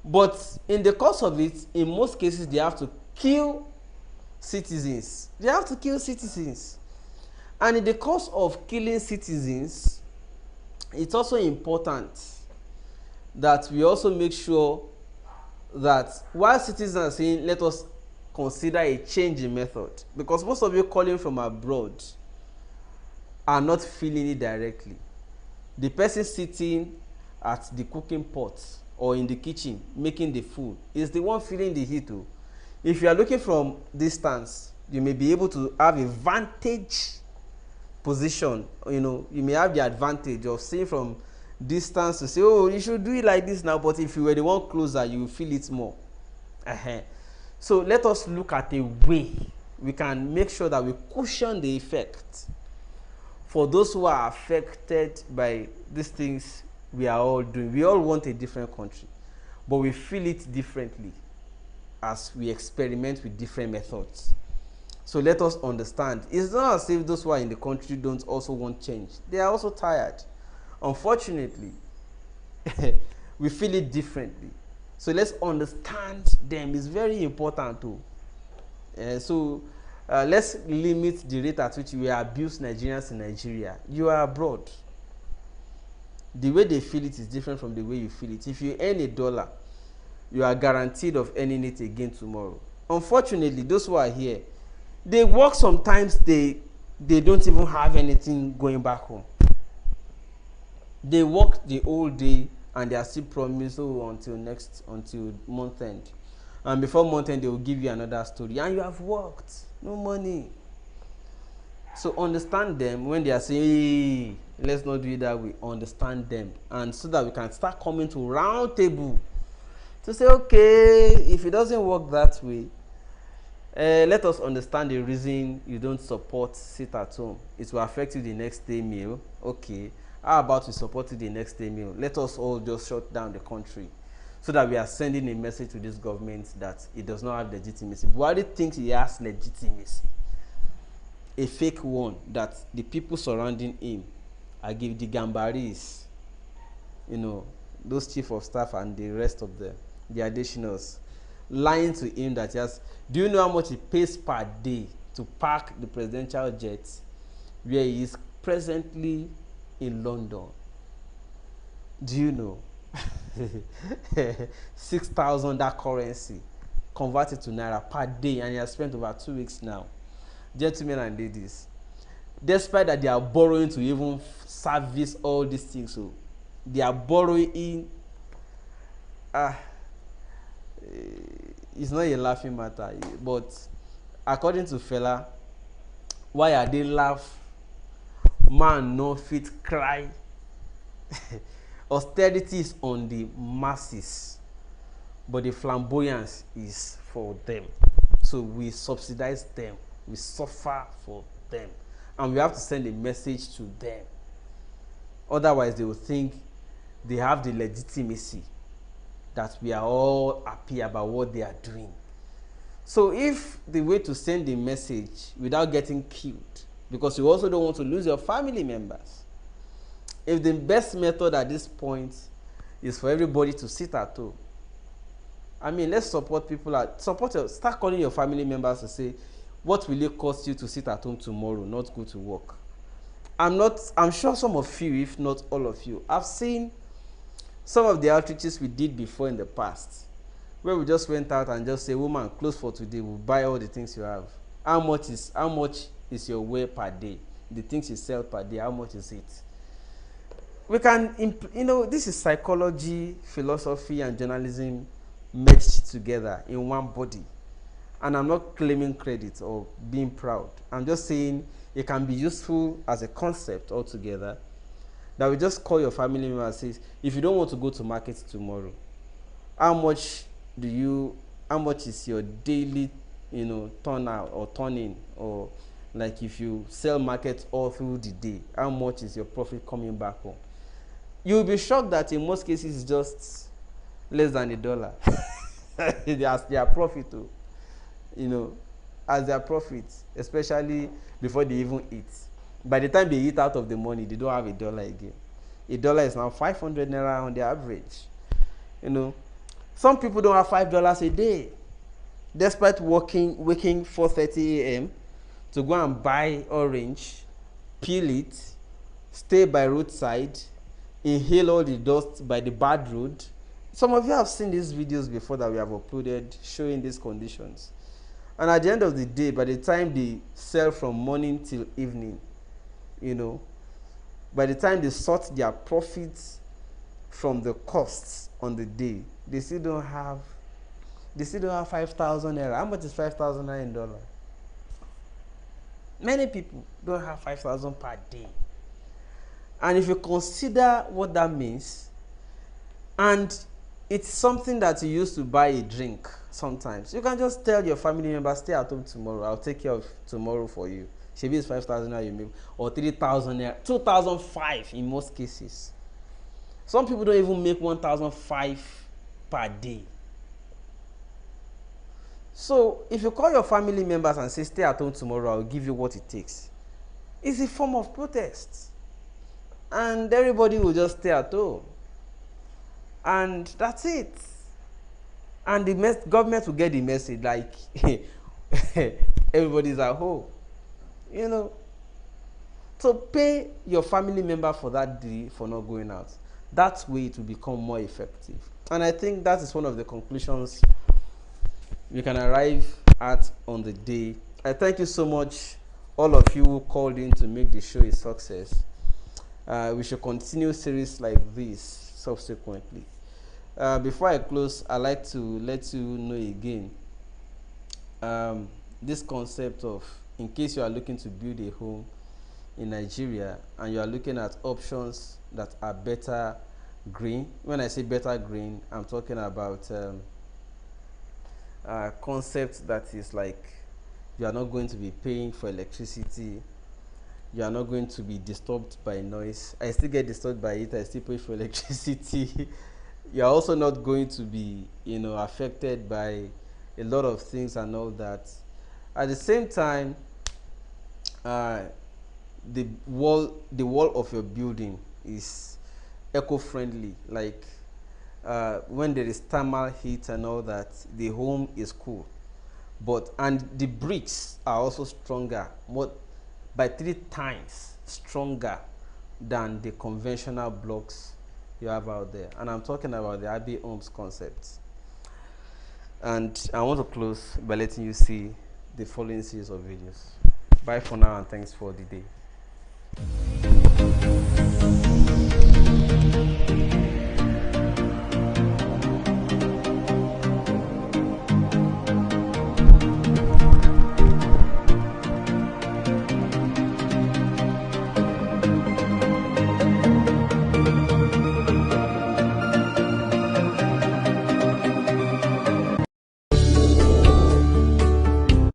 But in the course of it, in most cases, they have to kill citizens. And in the course of killing citizens, it's also important that we also make sure that while citizens are saying, let us consider a change in method, because most of you calling from abroad are not feeling it directly. The person sitting at the cooking pot or in the kitchen making the food is the one feeling the heat. If you are looking from distance, you may be able to have a vantage position. You may have the advantage of seeing from distance to say, oh, you should do it like this now. But if you were the one closer, you will feel it more. So let us look at a way we can make sure that we cushion the effect for those who are affected by these things we are all doing. We all want a different country, but we feel it differently as we experiment with different methods. So let us understand, it's not as if those who are in the country don't also want change. They are also tired. Unfortunately, we feel it differently. So let's understand them. It's very important too. Let's limit the rate at which we abuse Nigerians in Nigeria. You are abroad. The way they feel it is different from the way you feel it. If you earn $1, you are guaranteed of earning it again tomorrow. Unfortunately, those who are here, they work sometimes, they don't even have anything going back home. They work the whole day and they are still promised, until month end. And before month end, they will give you another story. And you have worked, no money. So understand them when they are saying, hey, let's not do it that way. Understand them. And so that we can start coming to round table to say, okay, if it doesn't work that way, let us understand the reason you don't support sit at home. It will affect you the next day meal. Okay. How about we support you the next day meal? Let us all just shut down the country so that we are sending a message to this government that it does not have legitimacy. Buhari thinks he has legitimacy. A fake one that the people surrounding him are give the Gambaris, those chief of staff and the rest of the additionals lying to him that he has. Do you know how much he pays per day to park the presidential jet where he is presently in London? Do you know? 6,000 that currency converted to naira per day, and he has spent over 2 weeks now. Gentlemen and ladies, despite that they are borrowing to even service all these things, so they are borrowing in it's not a laughing matter, but according to fella, why are they laugh man no fit cry? Austerity is on the masses, but the flamboyance is for them. So we subsidize them, we suffer for them, and we have to send a message to them. Otherwise they will think they have the legitimacy that we are all happy about what they are doing. So if the way to send a message without getting killed, because you also don't want to lose your family members, if the best method at this point is for everybody to sit at home, I mean, let's support people. Start calling your family members to say, what will it cost you to sit at home tomorrow, not go to work? I'm sure some of you, if not all of you, have seen some of the outreaches we did before in the past, where we just went out and just say, woman, close for today, we'll buy all the things you have. How much is your wear per day? The things you sell per day, how much is it? We can, this is psychology, philosophy, and journalism merged together in one body. And I'm not claiming credit or being proud. I'm just saying it can be useful as a concept altogether. That we just call your family member and say, if you don't want to go to market tomorrow, how much is your daily, turn out or turn in, or like if you sell market all through the day, how much is your profit coming back home? You'll be shocked that in most cases it's just less than $1. As their profit, as their profit, especially before they even eat. By the time they eat out of the money, they don't have $1 again. $1 is now 500 naira on the average. Some people don't have $5 a day, despite waking 4:30 a.m. to go and buy orange, peel it, stay by roadside, inhale all the dust by the bad road. Some of you have seen these videos before that we have uploaded showing these conditions. And at the end of the day, by the time they sell from morning till evening, by the time they sort their profits from the costs on the day, they still don't have 5,000 naira. How much is 5,000 naira in dollar? Many people don't have 5,000 per day. And if you consider what that means, and it's something that you use to buy a drink sometimes, you can just tell your family member, stay at home tomorrow, I'll take care of tomorrow for you. Maybe it's 5,000 naira you make, or 3,000 naira, 2,005 in most cases. Some people don't even make 1,005 per day. So if you call your family members and say, stay at home tomorrow, I'll give you what it takes, it's a form of protest. And everybody will just stay at home. And that's it. And the government will get the message, like, everybody's at home. So pay your family member for that day for not going out. That way it will become more effective. And I think that is one of the conclusions we can arrive at on the day. I thank you so much, all of you who called in to make the show a success. We should continue series like this subsequently. Before I close, I'd like to let you know again this concept of, in case you are looking to build a home in Nigeria and you are looking at options that are better green. When I say better green, I'm talking about concept that is like, you are not going to be paying for electricity, you are not going to be disturbed by noise. I still get disturbed by it, I still pay for electricity. You are also not going to be affected by a lot of things and all that. At the same time, the wall of your building is eco-friendly, like when there is thermal heat and all that, the home is cool. And the bricks are also stronger, more by 3 times stronger than the conventional blocks you have out there. And I'm talking about the IPOB concept. And I want to close by letting you see the following series of videos. Bye for now, and thanks for the day.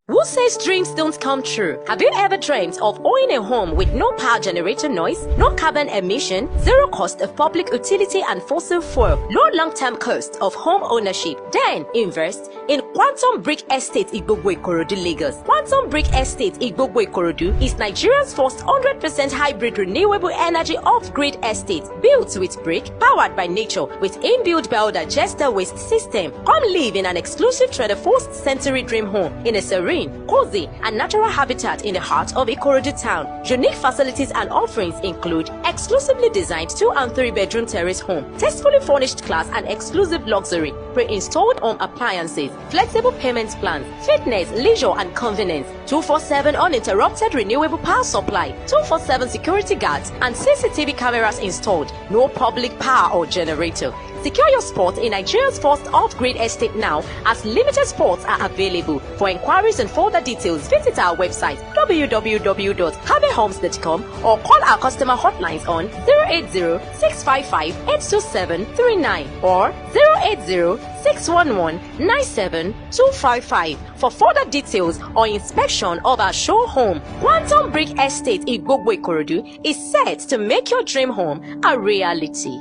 Who says dreams don't come true? Have you ever dreamt of owning a home with no power generator noise, no carbon emission, zero cost of public utility and fossil fuel, low long-term cost of home ownership? Then invest in Quantum Brick Estate Igbogbo Ikorodu, Lagos. Quantum Brick Estate Igbogbo Ikorodu is Nigeria's first 100% hybrid renewable energy off-grid estate, built with brick, powered by nature, with inbuilt biodigester waste system. Come live in an exclusive 21st century dream home in a serene, cozy and natural habitat in the heart of Ikorodu town. Unique facilities and offerings include exclusively designed 2 and 3 bedroom terrace home, tastefully furnished class and exclusive luxury, pre-installed home appliances, flexible payment plans, fitness, leisure and convenience, 24/7 uninterrupted renewable power supply, 24/7 security guards and CCTV cameras installed, no public power or generator. Secure your spot in Nigeria's first off-grid estate now, as limited spots are available. For inquiries and further details, visit our website www.habehomes.com or call our customer hotlines on 080-655-82739 or 080-611-97255 for further details or inspection of our show home. Quantum Brick Estate Igbogbo Ikorodu is set to make your dream home a reality.